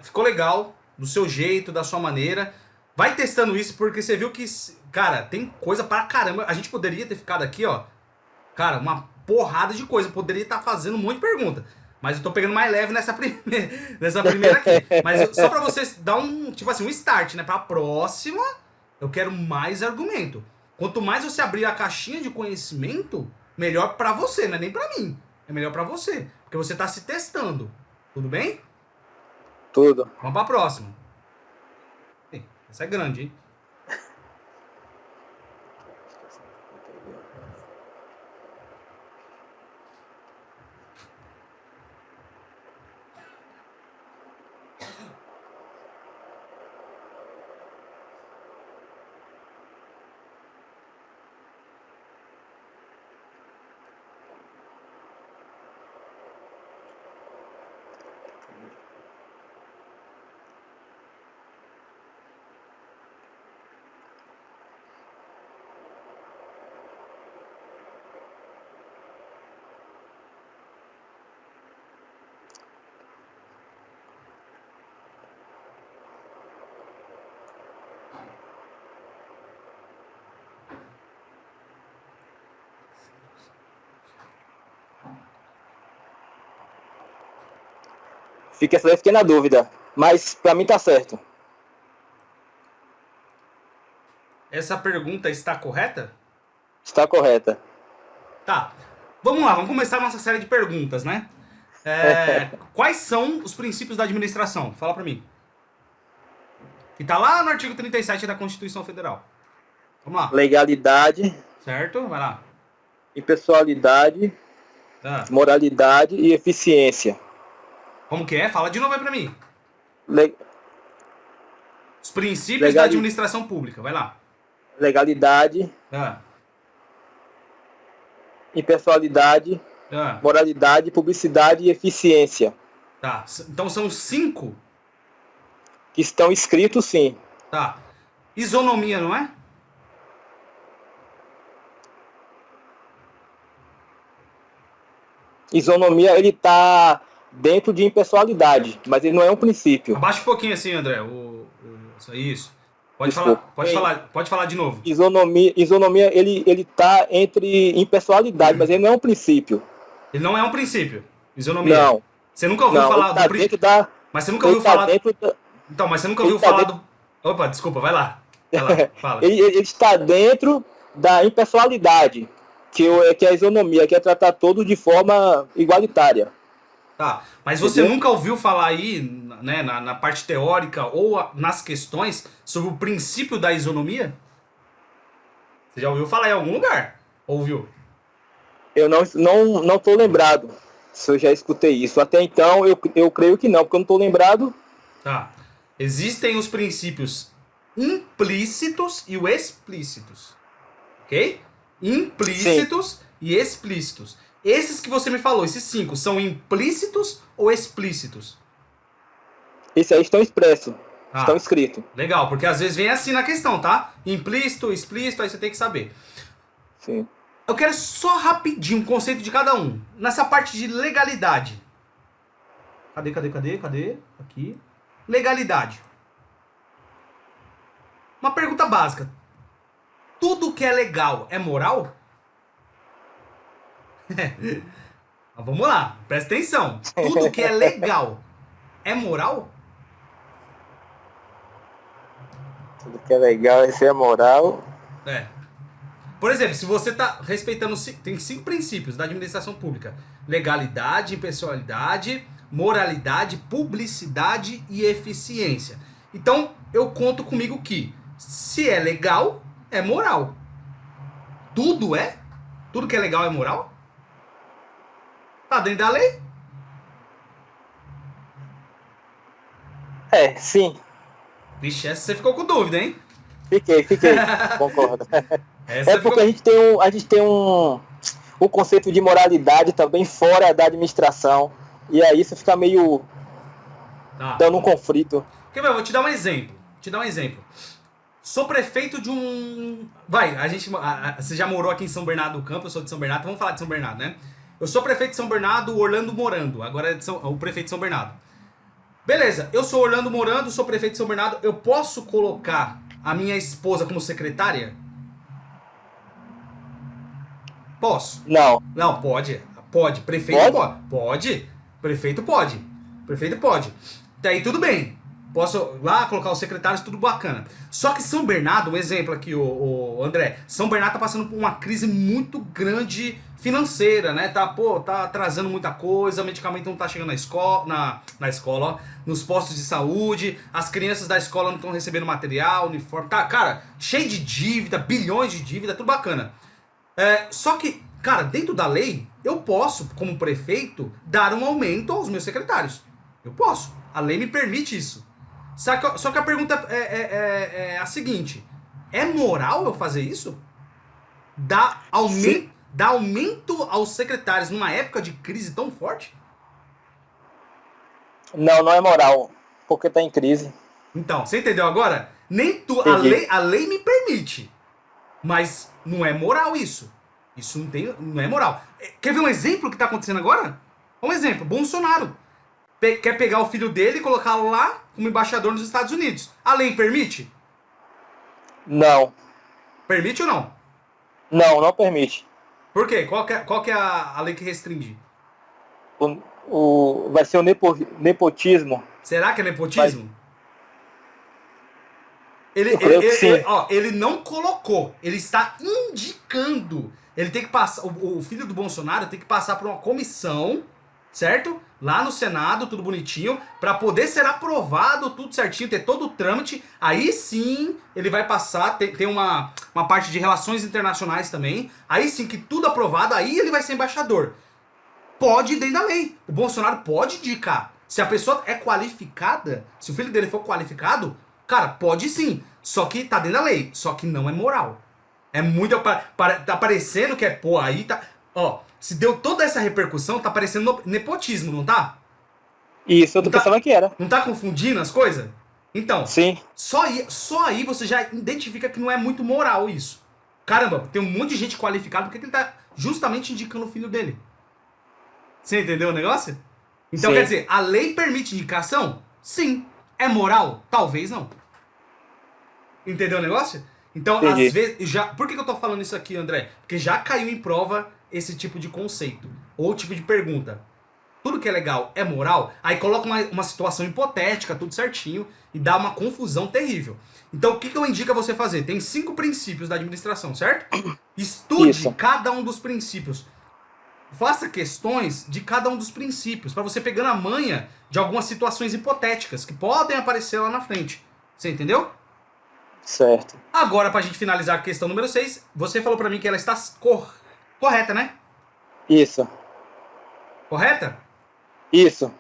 Ficou legal, do seu jeito, da sua maneira. Vai testando isso, porque você viu que, cara, tem coisa pra caramba. A gente poderia ter ficado aqui, ó, cara, uma porrada de coisa. Poderia estar fazendo um monte de pergunta. Mas eu tô pegando mais leve nessa primeira aqui. Mas só pra vocês dar um, tipo assim, um start, né? Pra próxima, eu quero mais argumento. Quanto mais você abrir a caixinha de conhecimento, melhor pra você, não é nem pra mim. É melhor pra você. Porque você tá se testando. Tudo bem? Tudo. Vamos pra próxima. Essa é grande, hein? Fiquei na dúvida, mas pra mim tá certo. Essa pergunta está correta? Está correta. Tá. Vamos lá, vamos começar a nossa série de perguntas, né? Quais são os princípios da administração? Fala pra mim. Que tá lá no artigo 37 da Constituição Federal. Vamos lá. Legalidade, Certo? Vai lá. impessoalidade, Ah, moralidade e eficiência. como que é? Fala de novo aí pra mim. Le- Os princípios da administração pública. Vai lá. legalidade, Ah, impessoalidade, ah, moralidade, publicidade e eficiência. tá. Então são 5. Que estão escritos, sim. Tá. Isonomia, não é? Isonomia, ele tá dentro de impessoalidade, mas ele não é um princípio. Abaixa um pouquinho assim, André. Isso. Pode Desculpa. falar, pode falar de novo. Isonomia ele tá entre impessoalidade, mas ele não é um princípio. Ele não é um princípio. Isonomia. Não. Você nunca ouviu Não, falar ele tá do dentro da... Mas você nunca Ele ouviu tá falar. dentro da... Então, mas você nunca Ele ouviu tá falar dentro- do. Opa, desculpa, vai lá. Vai lá, fala. ele está dentro da impessoalidade, que é a isonomia, que é tratar todos de forma igualitária. Tá. Mas você Entendeu? nunca ouviu falar aí, né, na parte teórica ou nas questões sobre o princípio da isonomia? Você já ouviu falar em algum lugar? Ouviu? Eu não tô lembrado se eu já escutei isso. Até então, eu creio que não, porque eu não tô lembrado. Tá. Existem os princípios implícitos e os explícitos. Ok? Implícitos e explícitos. Esses que você me falou, esses 5, são implícitos ou explícitos? Esses aí estão expressos, Ah, estão escritos. legal, porque às vezes vem assim na questão, tá? Implícito, explícito, aí você tem que saber. Sim. Eu quero só rapidinho um conceito de cada um. Nessa parte de legalidade. Cadê? Aqui. Legalidade. Uma pergunta básica. Tudo que é legal é moral? Mas vamos lá, presta atenção. Tudo que é legal é moral? Tudo que é legal, isso é moral. É. Por exemplo, se você está respeitando... Tem 5 princípios da administração pública. Legalidade, impessoalidade, moralidade, publicidade e eficiência. Então, eu conto comigo que se é legal, é moral. Tudo é? Tudo que é legal é moral? Tá dentro da lei? É, sim. Vixe, essa você ficou com dúvida, hein? Fiquei, concordo. Essa É porque a gente tem um conceito de moralidade também fora da administração. E aí isso fica meio Tá. dando um conflito. Quer ver? Eu vou te dar um exemplo. Sou prefeito de um... Vai, você já morou aqui em São Bernardo do Campo, eu sou de São Bernardo, vamos falar de São Bernardo, né? Eu sou prefeito de São Bernardo, Orlando Morando, agora é o prefeito de São Bernardo. Beleza, eu sou Orlando Morando, sou prefeito de São Bernardo, eu posso colocar a minha esposa como secretária? Posso. Não. Não, pode. Pode. Prefeito Pode? pode. Prefeito pode. Prefeito pode. Daí tudo bem. Posso lá colocar os secretários, tudo bacana. Só que São Bernardo, um exemplo aqui, o André. São Bernardo tá passando por uma crise muito grande financeira, né? Tá atrasando muita coisa, o medicamento não tá chegando na escola, ó, nos postos de saúde, as crianças da escola não estão recebendo material, uniforme. Tá, cara, cheio de dívida, bilhões de dívida, tudo bacana. Só que, cara, dentro da lei, eu posso, como prefeito, dar um aumento aos meus secretários. Eu posso. A lei me permite isso. Só que a pergunta é a seguinte: é moral eu fazer isso? Dar aumento aos secretários numa época de crise tão forte? Não, não é moral, porque tá em crise. Então, você entendeu agora? Nem tu, Entendi. a lei me permite, mas não é moral isso. Isso não é moral. Quer ver um exemplo que tá acontecendo agora? Um exemplo, Bolsonaro quer pegar o filho dele e colocá-lo lá como embaixador nos Estados Unidos. A lei permite? Não. Permite ou não? Não, não permite. Por quê? Qual que é a lei que restringe? Vai ser o nepotismo. Será que é Vai, nepotismo? eu creio que sim. Ele não colocou, ele está indicando. Ele tem que passar, o filho do Bolsonaro tem que passar por uma comissão, certo? Lá no Senado, tudo bonitinho, para poder ser aprovado, tudo certinho, ter todo o trâmite. Aí sim ele vai passar, tem uma parte de relações internacionais também. Aí sim que tudo aprovado, aí ele vai ser embaixador. Pode ir dentro da lei. O Bolsonaro pode indicar. Se a pessoa é qualificada, se o filho dele for qualificado, cara, pode sim. Só que tá dentro da lei. Só que não é moral. É muito. Tá parecendo que pô, aí tá. Ó, se deu toda essa repercussão, tá parecendo nepotismo, não tá? Isso, eu tô Não tá, pensando que era. não tá confundindo as coisas? Então, Sim. só aí você já identifica que não é muito moral isso. Caramba, tem um monte de gente qualificada, por que ele tá justamente indicando o filho dele? Você entendeu o negócio? Então, Sim. quer dizer, a lei permite indicação? Sim. É moral? Talvez não. Entendeu o negócio? Então, Entendi. às vezes. Por que eu tô falando isso aqui, André? Porque já caiu em prova esse tipo de conceito. Ou tipo de pergunta. Tudo que é legal é moral? Aí coloca uma situação hipotética, tudo certinho, e dá uma confusão terrível. Então, o que eu indico a você fazer? Tem 5 princípios da administração, certo? Estude Isso. cada um dos princípios. Faça questões de cada um dos princípios, para você pegando a manha de algumas situações hipotéticas que podem aparecer lá na frente. Você entendeu? Certo. Agora, pra gente finalizar a questão número 6, você falou pra mim que ela está correta, né? Isso. Correta? Isso.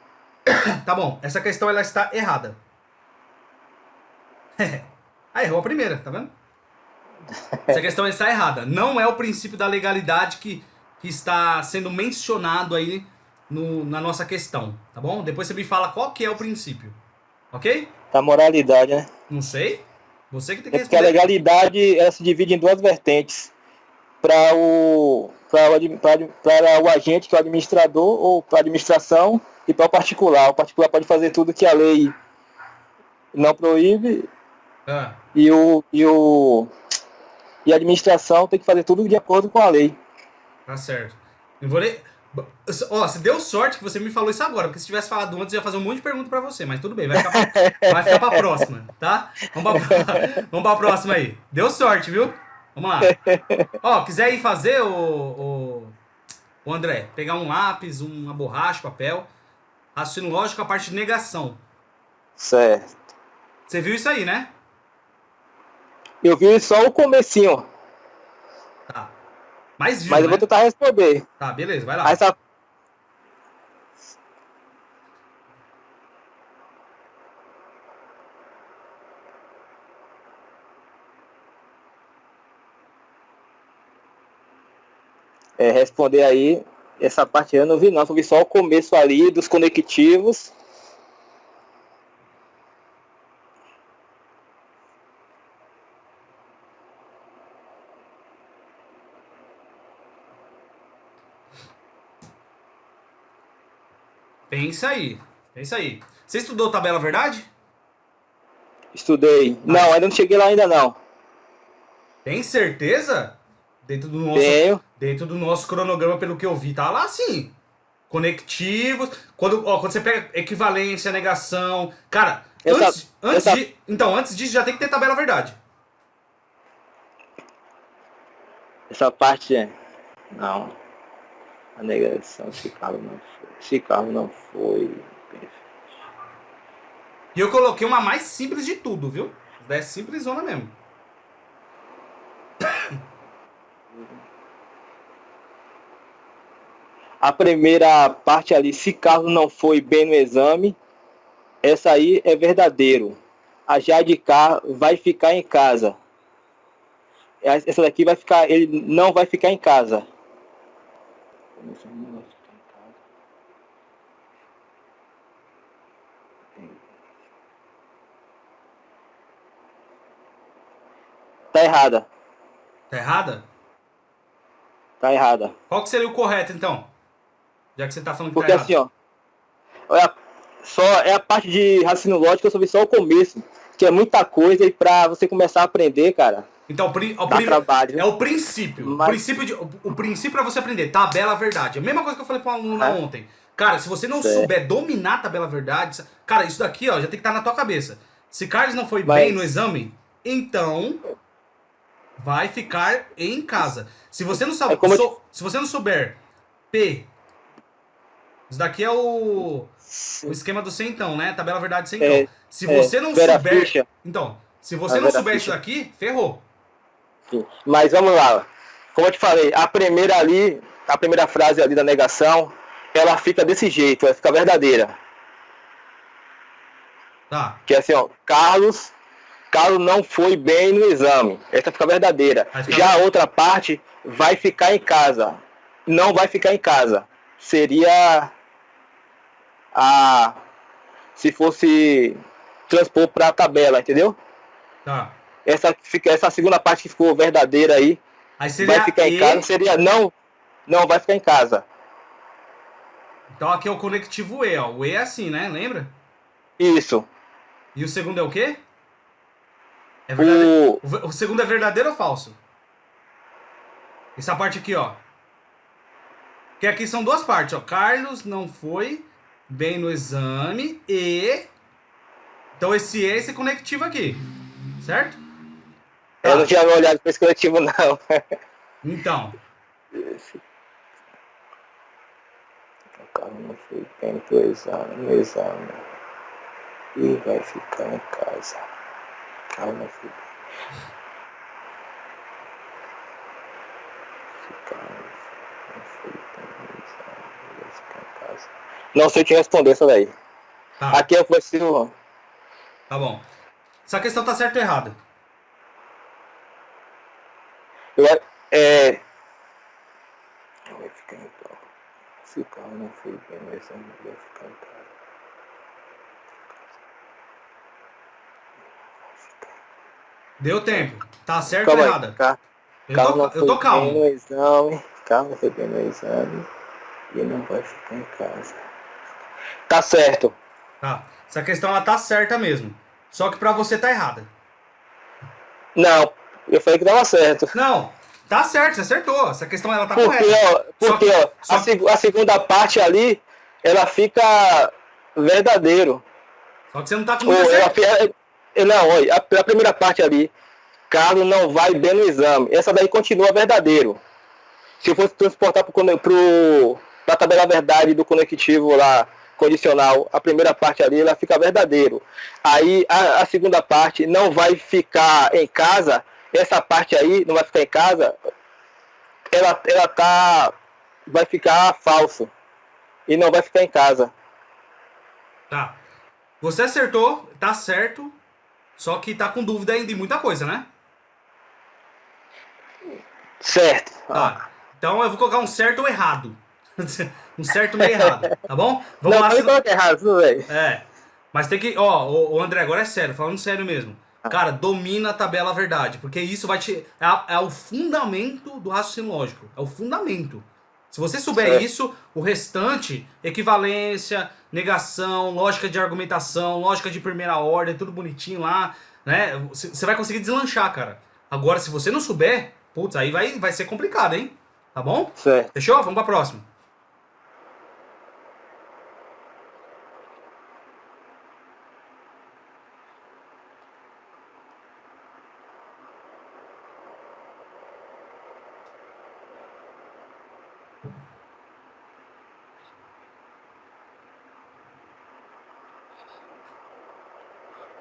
Tá bom, essa questão ela está errada. Ah, errou a primeira, tá vendo? Essa questão está errada. Não é o princípio da legalidade que está sendo mencionado aí na nossa questão, tá bom? Depois você me fala qual que é o princípio, ok? Da moralidade, né? Não sei. Você que tem que É porque a responder. legalidade ela se divide em duas vertentes. Para o agente, que é o administrador, ou para a administração, e para o particular. O particular pode fazer tudo que a lei não proíbe, Ah, e a administração tem que fazer tudo de acordo com a lei. tá certo. Não vou nem... Ó, você deu sorte que você me falou isso agora, porque se tivesse falado antes, eu ia fazer um monte de pergunta pra você, mas tudo bem, vai ficar pra próxima, tá? Vamos pra próxima aí. Deu sorte, viu? Vamos lá. Ó, quiser ir fazer, o André, pegar um lápis, uma borracha, papel, raciocínio lógico, a parte de negação. Certo. Você viu isso aí, né? Eu vi só o comecinho, Tá. Mas viu, mas eu né? vou tentar responder. Tá, beleza, vai lá. Essa responder aí, essa parte eu não vi não, eu vi só o começo ali dos conectivos. Pensa aí. Pensa aí. Você estudou tabela verdade? Estudei. Ah, Não, ainda não cheguei lá ainda não. tem certeza? Tenho. Dentro do nosso cronograma, pelo que eu vi, tá lá sim. Conectivos. Quando você pega equivalência, negação. Cara, Essa, essa, antes disso já tem que ter tabela verdade. essa parte é. Não. A negação, se carro não foi. Se carro não foi. E eu coloquei uma mais simples de tudo, viu? É simplesona mesmo. A primeira parte ali, se carro não foi bem no exame, essa aí é verdadeiro. A já de cá vai ficar em casa. Essa daqui vai ficar, ele não vai ficar em casa. Tá errada. Tá errada? Tá errada. Qual que seria o correto, então? Já que você tá falando que tá Porque errado. assim, ó, só é a parte de raciocínio lógico, eu só vi só o começo, que é muita coisa e pra você começar a aprender, cara, Então, dá trabalho, é viu? o princípio. Mas, O princípio é você aprender tabela verdade. A mesma coisa que eu falei para um aluno lá é, ontem. Cara, se você não certo. souber dominar a tabela verdade, cara, isso daqui, ó, já tem que estar na tua cabeça. Se Carlos não foi bem no Mas, exame, então vai ficar em casa. Se você não é sabe, como eu te, se você não souber P, isso daqui é o esquema do centão, né? Tabela verdade centão. é, Se você não Vera souber, Ficha, então, se a você não Vera souber isso Ficha, daqui, ferrou. sim. Mas vamos lá, como eu te falei, a primeira ali, a primeira frase ali da negação, ela fica desse jeito, ela fica verdadeira. Tá. Que é assim, ó, Carlos não foi bem no exame. Essa fica verdadeira. Aí fica Já a outra parte vai ficar em casa. Não vai ficar em casa. Seria a se fosse transpor para a tabela, entendeu? Tá. Essa segunda parte que ficou verdadeira aí, Aí vai seria ficar em casa, E. seria não vai ficar em casa. Então aqui é o conectivo E, ó. O E é assim, né? Lembra? Isso. E o segundo é o quê? É verdadeiro. O O segundo é verdadeiro ou falso? Essa parte aqui, ó. Que aqui são duas partes, ó. Carlos não foi bem no exame e. Então esse E é esse conectivo aqui. Certo? eu não Tá. tinha olhado para esse coletivo não. Então. O carro não foi bem no exame e vai ficar em casa. O carro não foi bem. Não sei te responder essa daí. Tá. Aqui eu conheci o. Tá bom. Essa questão tá certa ou errada? Eu, é. Vai ficar em casa. Se o carro não foi bem, vai ficar em casa. Deu tempo. Tá certo ou Calma aí. errada? Carro não Eu foi tô bem calmo. no exame. Carro não foi bem no exame. E não vai ficar em casa. Tá certo. Tá. Essa questão ela tá certa mesmo. Só que pra você tá errada. Não, eu falei que dava certo. Não, tá certo, você acertou. Essa questão ela tá Porque, correta. ó, Só porque que, ó, só que, a segunda parte ali, ela fica verdadeiro. só que você não tá com Ou muita certeza. não, olha, a primeira parte ali, Carlos não vai bem no exame. Essa daí continua verdadeiro. Se eu fosse transportar para a tabela verdade do conectivo lá, condicional, a primeira parte ali, ela fica verdadeiro. Aí a segunda parte não vai ficar em casa, essa parte aí não vai ficar em casa, ela vai ficar falso. E não vai ficar em casa. Tá. Você acertou, tá certo. Só que tá com dúvida ainda em muita coisa, né? Certo. Tá. Então eu vou colocar um certo ou errado. Um certo meio errado, tá bom? Vamos Não, lá, pode colocar errado, tudo bem. É. Mas tem que. Ó, o André, agora é sério, falando sério mesmo. Cara, domina a tabela verdade, porque isso vai te. É o fundamento do raciocínio lógico. É o fundamento. Se você souber Certo. isso, o restante, equivalência, negação, lógica de argumentação, lógica de primeira ordem, tudo bonitinho lá, né? Você vai conseguir deslanchar, cara. Agora, se você não souber, putz, aí vai ser complicado, hein? Tá bom? Certo. Fechou? Vamos pra próxima.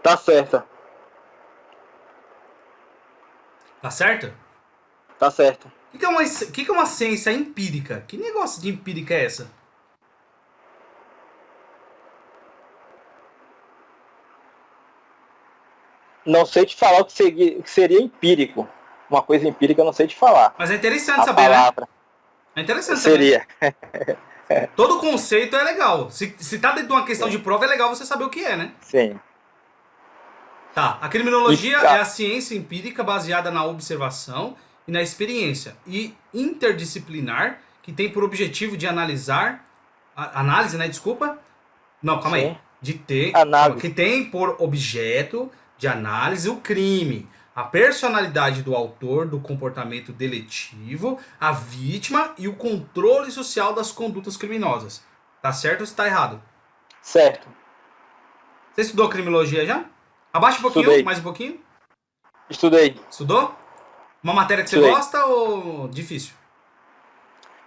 Tá certa. Tá certo? Tá certo. O que é uma ciência empírica? Que negócio de empírica é essa? Não sei te falar o que seria empírico. Uma coisa empírica eu não sei te falar. Mas é interessante A saber, né? palavra É interessante saber. seria. Todo conceito é legal. Se tá dentro de uma questão de prova, é legal você saber o que é, né? Sim. Tá. A criminologia E tá. é a ciência empírica baseada na observação e na experiência. E interdisciplinar, que tem por objetivo de analisar. Análise, né? Desculpa. Não, calma aí. Sim. De ter. Calma, Análise. que tem por objeto de análise o crime, a personalidade do autor do comportamento deletivo, a vítima e o controle social das condutas criminosas. Tá certo ou está errado? Certo. Você estudou criminologia já? Abaixa um pouquinho, Estudei. mais um pouquinho. Estudei. Estudou? Uma matéria que você Estudei. gosta ou difícil?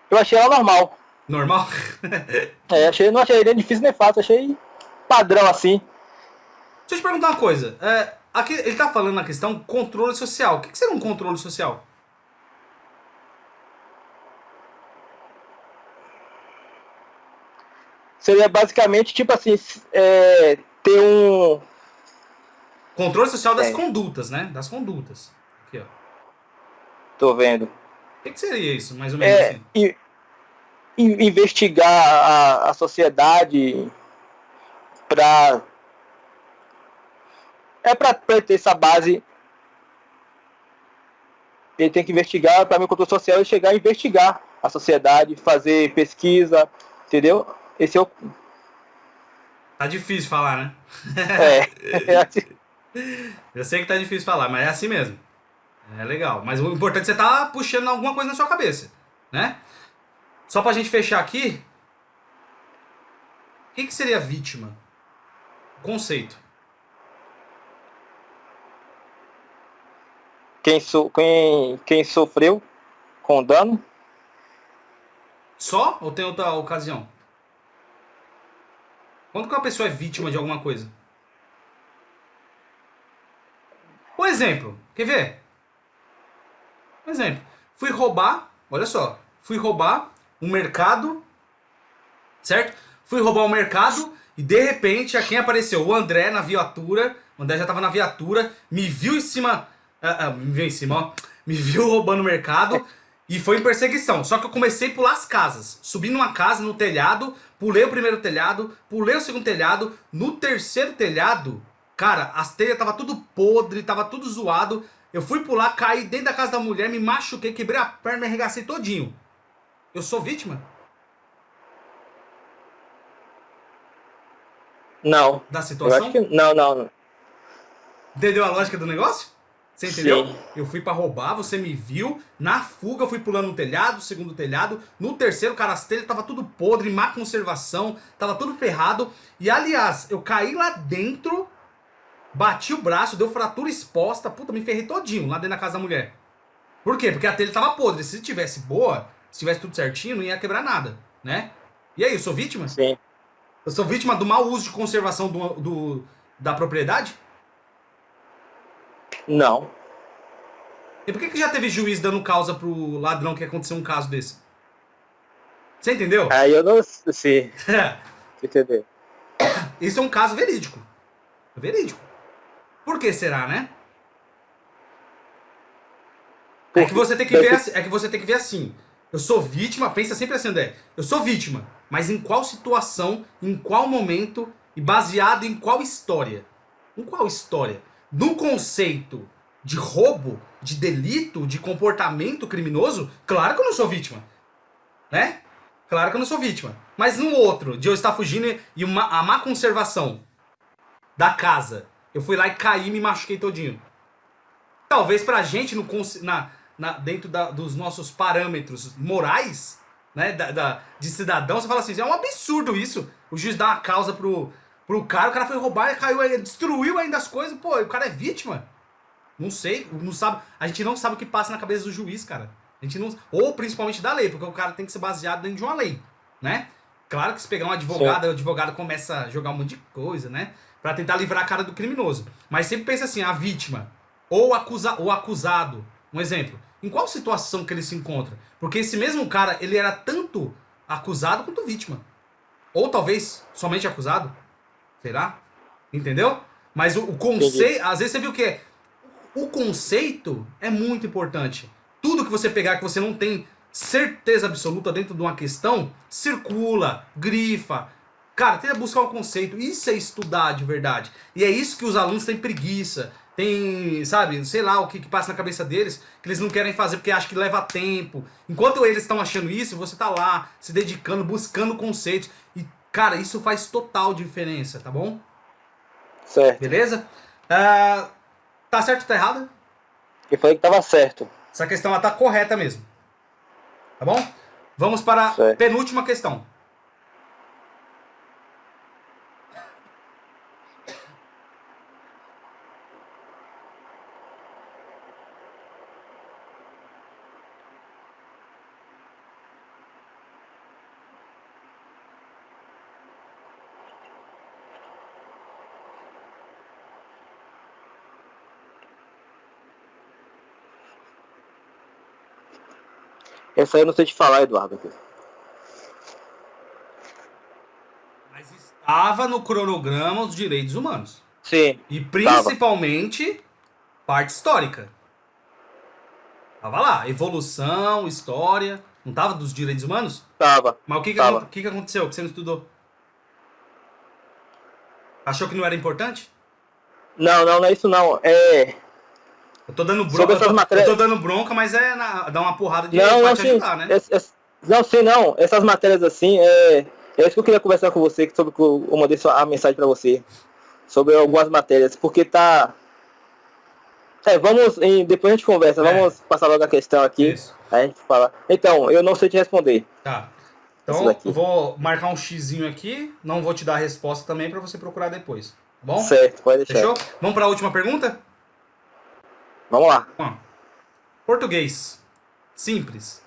Eu achei ela normal. Normal? Não achei nem difícil nem fácil. Achei padrão assim. Deixa eu te perguntar uma coisa. Aqui ele tá falando na questão controle social. O que seria um controle social? Seria basicamente tipo assim, ter um. Controle social das É. condutas, né? Das condutas. Aqui, ó. Tô vendo. O que seria isso, mais ou menos assim? Investigar a sociedade para ter essa base. Ele tem que investigar, para mim o controle social é chegar a investigar a sociedade, fazer pesquisa, entendeu? Esse é o. Tá difícil falar, né? Assim. Eu sei que tá difícil falar, mas é assim mesmo. É legal. Mas o importante é você tá puxando alguma coisa na sua cabeça, né? Só pra gente fechar aqui. O que seria vítima? Conceito. Quem sofreu com dano. Só ou tem outra ocasião? Quando que uma pessoa é vítima de alguma coisa? Por exemplo, quer ver? Por exemplo, fui roubar, olha só, fui roubar um mercado, certo? Fui roubar um mercado e de repente a quem apareceu? O André na viatura, o André já tava na viatura, me viu em cima, me viu em cima, ó, me viu roubando o mercado e foi em perseguição. Só que eu comecei a pular as casas, subi numa casa no telhado, pulei o primeiro telhado, pulei o segundo telhado, no terceiro telhado, cara, as telhas tava tudo podre, tava tudo zoado. Eu fui pular, caí dentro da casa da mulher, me machuquei, quebrei a perna, me arregacei todinho. Eu sou vítima Não. da Eu situação? acho que. Não. Entendeu a lógica do negócio? Você entendeu? Sim. Eu fui pra roubar, você me viu. Na fuga, eu fui pulando no telhado, segundo telhado. No terceiro, cara, as telhas tava tudo podre, má conservação, tava tudo ferrado. E aliás, eu caí lá dentro, bati o braço, deu fratura exposta. Puta, me ferrei todinho lá dentro da casa da mulher. Por quê? Porque a telha tava podre. Se tivesse boa, se tivesse tudo certinho, não ia quebrar nada, né? E aí, eu sou vítima? Sim. Eu sou vítima do mau uso de conservação da propriedade? Não. E por que já teve juiz dando causa pro ladrão que aconteceu um caso desse? Você entendeu? Aí eu não sei. Entendeu? Isso é um caso verídico. Verídico. Por que será, né? É que você tem que ver assim, assim. Eu sou vítima, pensa sempre assim, André. Eu sou vítima, mas em qual situação, em qual momento e baseado em qual história? Em qual história? No conceito de roubo, de delito, de comportamento criminoso, claro que eu não sou vítima. né? Claro que eu não sou vítima. Mas no outro, de eu estar fugindo e a má conservação da casa, eu fui lá e caí e me machuquei todinho. Talvez pra gente, dentro dos nossos parâmetros morais, né, de cidadão, você fala assim, é um absurdo isso. O juiz dá uma causa pro cara, o cara foi roubar, caiu, destruiu ainda as coisas, pô, o cara é vítima. Não sei, não sabe, a gente não sabe o que passa na cabeça do juiz, cara. A gente não, ou principalmente da lei, porque o cara tem que ser baseado dentro de uma lei, né? Claro que se pegar um advogado, o advogado começa a jogar um monte de coisa, né? Pra tentar livrar a cara do criminoso. Mas sempre pensa assim, a vítima ou o acusado, um exemplo, em qual situação que ele se encontra? Porque esse mesmo cara, ele era tanto acusado quanto vítima. Ou talvez somente acusado, será? Entendeu? Mas o conceito, às vezes você viu que o conceito é muito importante. Tudo que você pegar que você não tem certeza absoluta dentro de uma questão, circula, grifa. Cara, tenta buscar um conceito. Isso é estudar de verdade. E é isso que os alunos têm preguiça. Tem, sabe, sei lá o que passa na cabeça deles, que eles não querem fazer porque acham que leva tempo. Enquanto eles estão achando isso, você tá lá, se dedicando, buscando conceitos. E, cara, isso faz total diferença, tá bom? Certo. Beleza? Tá certo ou tá errado? Eu falei que tava certo. Essa questão ela tá correta mesmo. Tá bom? Vamos para a penúltima questão. Essa aí eu não sei te falar, Eduardo. Mas estava no cronograma os direitos humanos. Sim. E principalmente parte histórica. Tava lá, evolução, história. Não tava dos direitos humanos? Tava. Mas o que aconteceu que você não estudou? Achou que não era importante? Não é isso não. Eu tô dando bronca, eu tô dando bronca, mas dar uma porrada de pra te ajudar, né? Não. Essas matérias assim, é isso que eu queria conversar com você, sobre que eu mandei a mensagem pra você. Sobre algumas matérias, porque tá... depois a gente conversa, vamos passar logo a questão aqui. Isso. Aí a gente fala. Então, eu não sei te responder. Tá. Então, eu vou marcar um xizinho aqui, não vou te dar a resposta também pra você procurar depois. Tá bom? Certo, pode deixar. Fechou? Vamos pra última pergunta? Vamos lá. Português. Simples.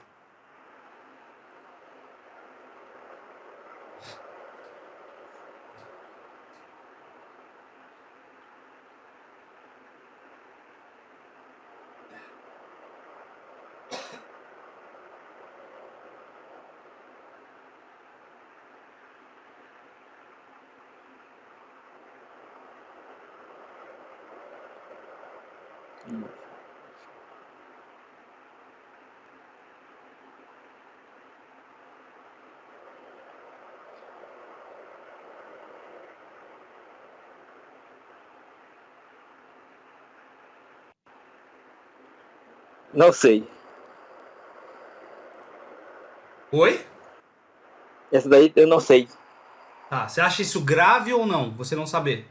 Não sei. Oi? Essa daí eu não sei. Tá, você acha isso grave ou não? Você não saber?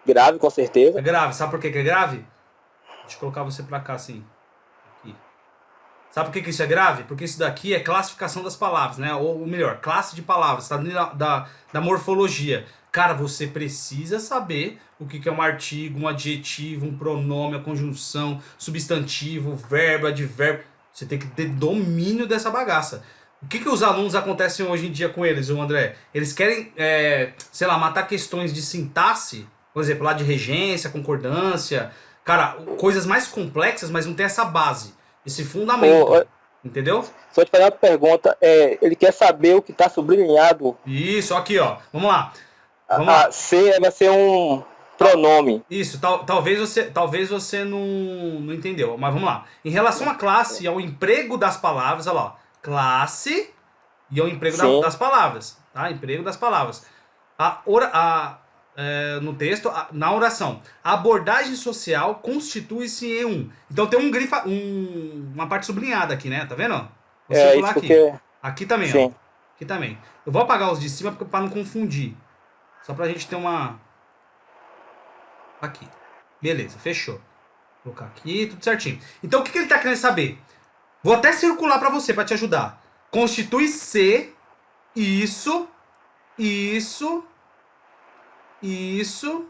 Grave, com certeza. É grave. Sabe por que é grave? Deixa eu colocar você pra cá, assim. Aqui. Sabe por que isso é grave? Porque isso daqui é classificação das palavras, né? Ou melhor, classe de palavras, tá dentro da morfologia. Cara, você precisa saber o que é um artigo, um adjetivo, um pronome, a conjunção, substantivo, verbo, advérbio. Você tem que ter domínio dessa bagaça. O que os alunos acontecem hoje em dia com eles, o André? Eles querem, sei lá, matar questões de sintaxe, por exemplo, lá de regência, concordância, cara, coisas mais complexas, mas não tem essa base, esse fundamento, entendeu? Só te fazer uma pergunta, ele quer saber o que está sublinhado. Isso, aqui ó, vamos lá. C vai ser um pronome. Isso, talvez você não entendeu, mas vamos lá. Em relação à classe e ao emprego das palavras, olha lá, classe e ao emprego das palavras, tá? Emprego das palavras. No texto, na oração, a abordagem social constitui-se em um. Então tem uma parte sublinhada aqui, né? Tá vendo? Vou É circular isso aqui. porque. Aqui também, ó. Sim. Aqui também. Eu vou apagar os de cima para não confundir. Só pra gente ter uma... Aqui. Beleza, fechou. Vou colocar aqui, tudo certinho. Então, o que ele tá querendo saber? Vou até circular pra você, pra te ajudar. Constitui-se, isso, isso, isso.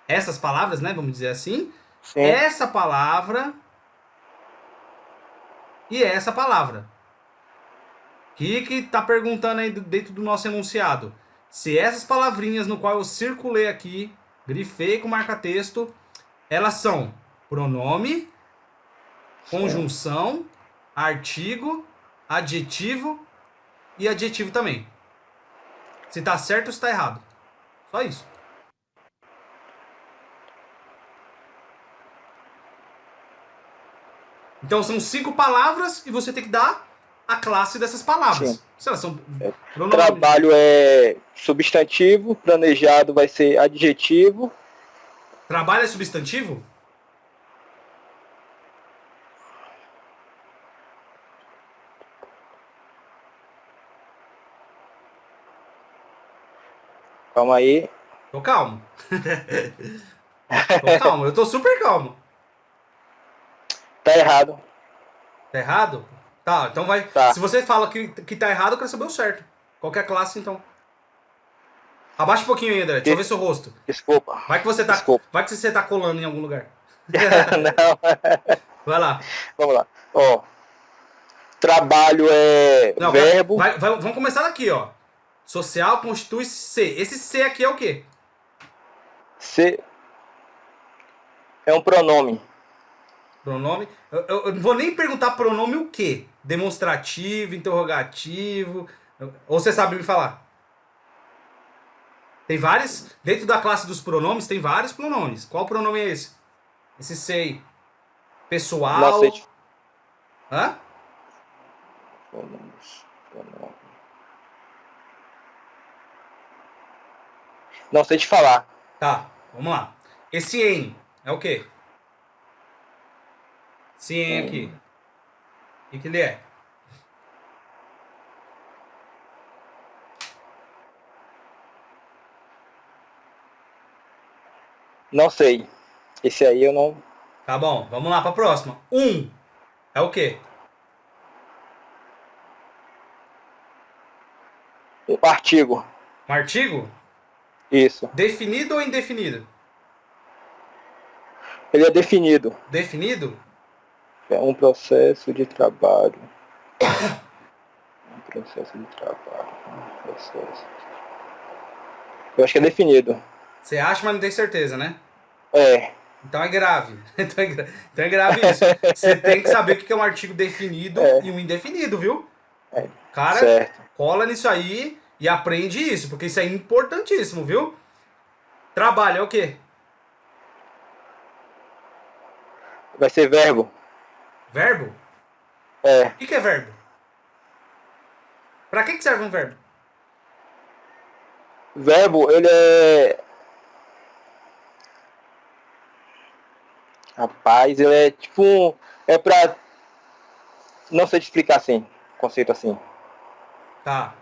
Essas palavras, né? Vamos dizer assim. Sim. Essa palavra e essa palavra. O que tá perguntando aí dentro do nosso enunciado? Se essas palavrinhas no qual eu circulei aqui, grifei com marca-texto, elas são pronome, Sim. conjunção, artigo, adjetivo e adjetivo também. Se tá certo ou se tá errado. Só isso. Então são 5 palavras e você tem que dar a classe dessas Sim. palavras. Se elas são pronome. Trabalho é substantivo, planejado vai ser adjetivo. Trabalho é substantivo? Calma aí. Tô calmo. Tô calmo, eu tô super calmo. Tá errado. Tá errado? Tá, então vai. Tá. Se você fala que tá errado, eu quero saber o certo. Qual que é a classe então? Abaixa um pouquinho aí, André. Deixa eu ver seu rosto. Desculpa. Desculpa. Vai que você tá colando em algum lugar. Não. Vai lá. Vamos lá. Ó. Trabalho é Não, verbo. vamos começar daqui, ó. Social constitui C. Esse C aqui é o quê? Ser é um pronome. Pronome. Eu não vou nem perguntar pronome o quê? Demonstrativo, interrogativo. Ou você sabe me falar? Tem vários. Dentro da classe dos pronomes, tem vários pronomes. Qual pronome é esse? Esse C aí. Não sei Pessoal. te... Hã? Não sei te falar. Tá, vamos lá. Esse em é o quê? Esse em aqui. O que ele é? Não sei. Esse aí eu não. Tá bom, vamos lá pra próxima. É o quê? Um artigo. Um artigo? Isso. Definido ou indefinido? Ele é definido. Definido? É um processo de trabalho. Um processo de trabalho. Um processo. Eu acho que é definido. Você acha, mas não tem certeza, né? É. Então é grave. Então é grave isso. Você tem que saber o que é um artigo definido e um indefinido, viu? Cara, Certo. cola nisso aí e aprende isso, porque isso é importantíssimo, viu? Trabalho é o quê? Vai ser verbo. Verbo? É. O que é verbo? Pra que serve um verbo? Verbo, ele é. Rapaz, ele é tipo. É pra. Não sei te explicar assim. Conceito assim. Tá.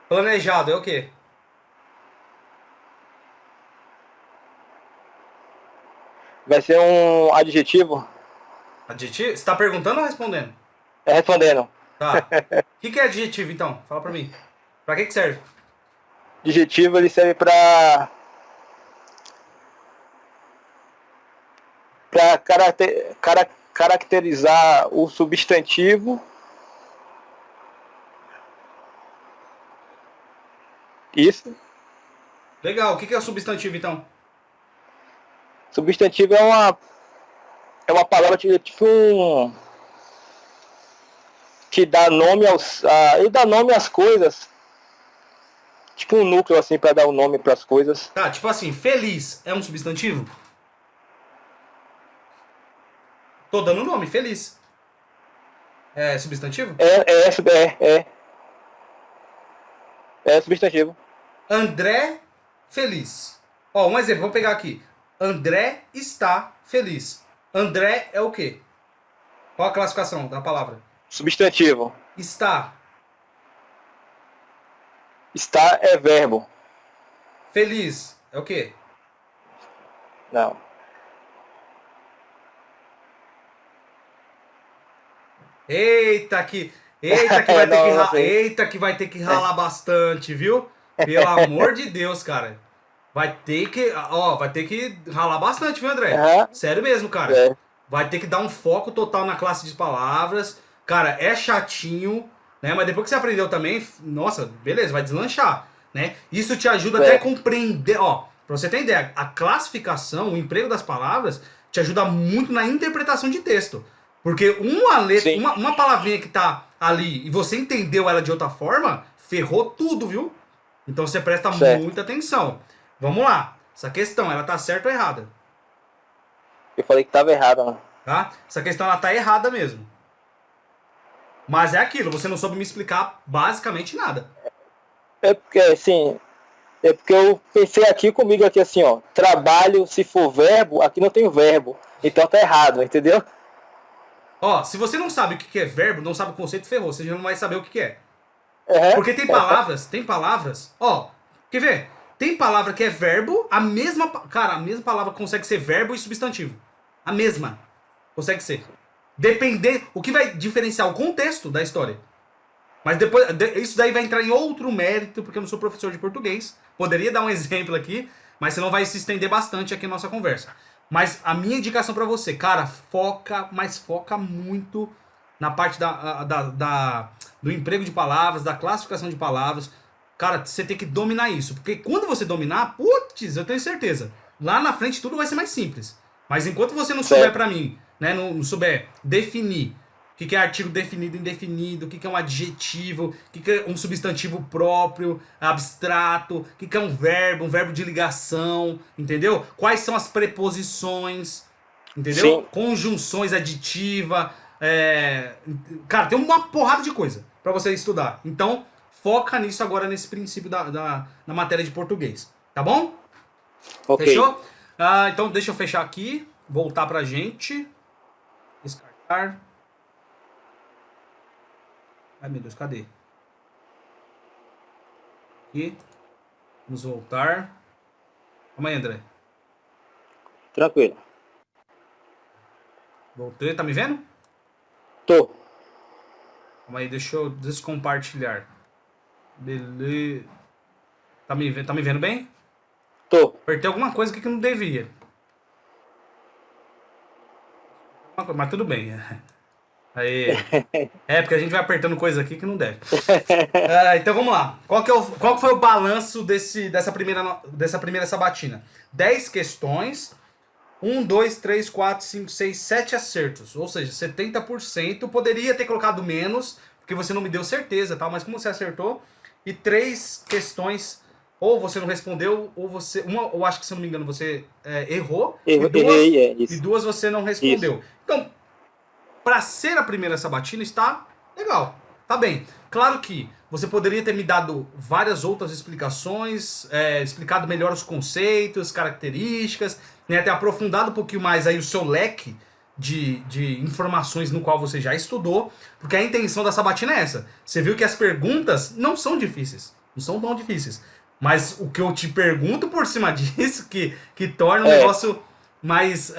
Planejado é o quê? Vai ser um adjetivo. Adjetivo? Você tá perguntando ou respondendo? É respondendo. Tá. O que é adjetivo, então? Fala pra mim. Pra que serve? Adjetivo ele serve pra. Pra caracterizar o substantivo. Isso. Legal. O que é o substantivo, então? Substantivo é uma palavra tipo um, que dá nome ele dá nome às coisas. Tipo um núcleo assim para dar o nome para as coisas. Tá, tipo assim, feliz é um substantivo? Tô dando nome, feliz. É substantivo? É substantivo. André feliz. Ó, um exemplo, vamos pegar aqui. André está feliz. André é o quê? Qual a classificação da palavra? Substantivo. Está. Está é verbo. Feliz. É o quê? Não. Eita que, eita que vai ter que Não, não sei. eita que vai ter que ralar bastante, viu? Pelo amor de Deus, cara. Vai ter que ralar bastante, viu, André? Aham. Sério mesmo, cara. É. Vai ter que dar um foco total na classe de palavras. Cara, é chatinho, né? Mas depois que você aprendeu também, nossa, beleza, vai deslanchar, né? Isso te ajuda até a Certo. compreender, ó, pra você ter ideia, a classificação, o emprego das palavras te ajuda muito na interpretação de texto. Porque uma letra, Sim. uma palavrinha que tá ali e você entendeu ela de outra forma, ferrou tudo, viu? Então você presta Certo. muita atenção. Vamos lá. Essa questão, ela tá certa ou errada? Eu falei que estava errado, mano. Tá? Essa questão, ela tá errada mesmo. Mas é aquilo, você não soube me explicar basicamente nada. É porque, assim, é porque eu pensei aqui comigo aqui assim, ó. Trabalho, se for verbo, aqui não tem verbo. Então tá errado, entendeu? Ó, se você não sabe o que é verbo, não sabe o conceito, ferrou. Você já não vai saber o que é. Uhum. Porque tem palavras, ó, quer ver? Tem palavra que é verbo, cara, a mesma palavra consegue ser verbo e substantivo. A mesma consegue ser. Depender, o que vai diferenciar o contexto da história. Mas depois, isso daí vai entrar em outro mérito, porque eu não sou professor de português. Poderia dar um exemplo aqui, mas senão vai se estender bastante aqui na nossa conversa. Mas a minha indicação pra você, cara, foca muito na parte do emprego de palavras, da classificação de palavras. Cara, você tem que dominar isso. Porque quando você dominar, putz, eu tenho certeza. Lá na frente tudo vai ser mais simples. Mas enquanto você não souber Certo. pra mim, né, não souber definir o que é artigo definido, indefinido, o que é um adjetivo, o que é um substantivo próprio, abstrato, o que é um verbo de ligação, entendeu? Quais são as preposições, entendeu? Sim. Conjunções aditiva, cara, tem uma porrada de coisa pra você estudar. Então, foca nisso agora, nesse princípio da matéria de português, tá bom? Ok. Fechou? Então, deixa eu fechar aqui, voltar pra gente, descartar. Ai, meu Deus, cadê? Aqui. Vamos voltar. Calma aí, André. Tranquilo. Voltei, tá me vendo? Tô. Calma aí, deixa eu descompartilhar. Beleza. Tá me vendo bem? Tô. Apertei alguma coisa aqui que não devia. Mas tudo bem. Aí. Porque a gente vai apertando coisa aqui que não deve. Então vamos lá. Qual que foi o balanço dessa primeira sabatina? 10 questões. 2, 3, 4, 5, 6, 7 acertos. Ou seja, 70%. Poderia ter colocado menos, porque você não me deu certeza, tal, mas como você acertou. E 3 questões, ou você não respondeu, ou você. Eu acho que, se eu não me engano, você errou. Errei, é E isso. duas você não Isso. respondeu. Então, para ser a primeira sabatina, está legal. Tá bem. Claro que você poderia ter me dado várias outras explicações, explicado melhor os conceitos, características, né, ter aprofundado um pouquinho mais aí o seu leque de informações no qual você já estudou, porque a intenção da sabatina é essa. Você viu que as perguntas não são difíceis, não são tão difíceis. Mas o que eu te pergunto por cima disso que torna o É. negócio mais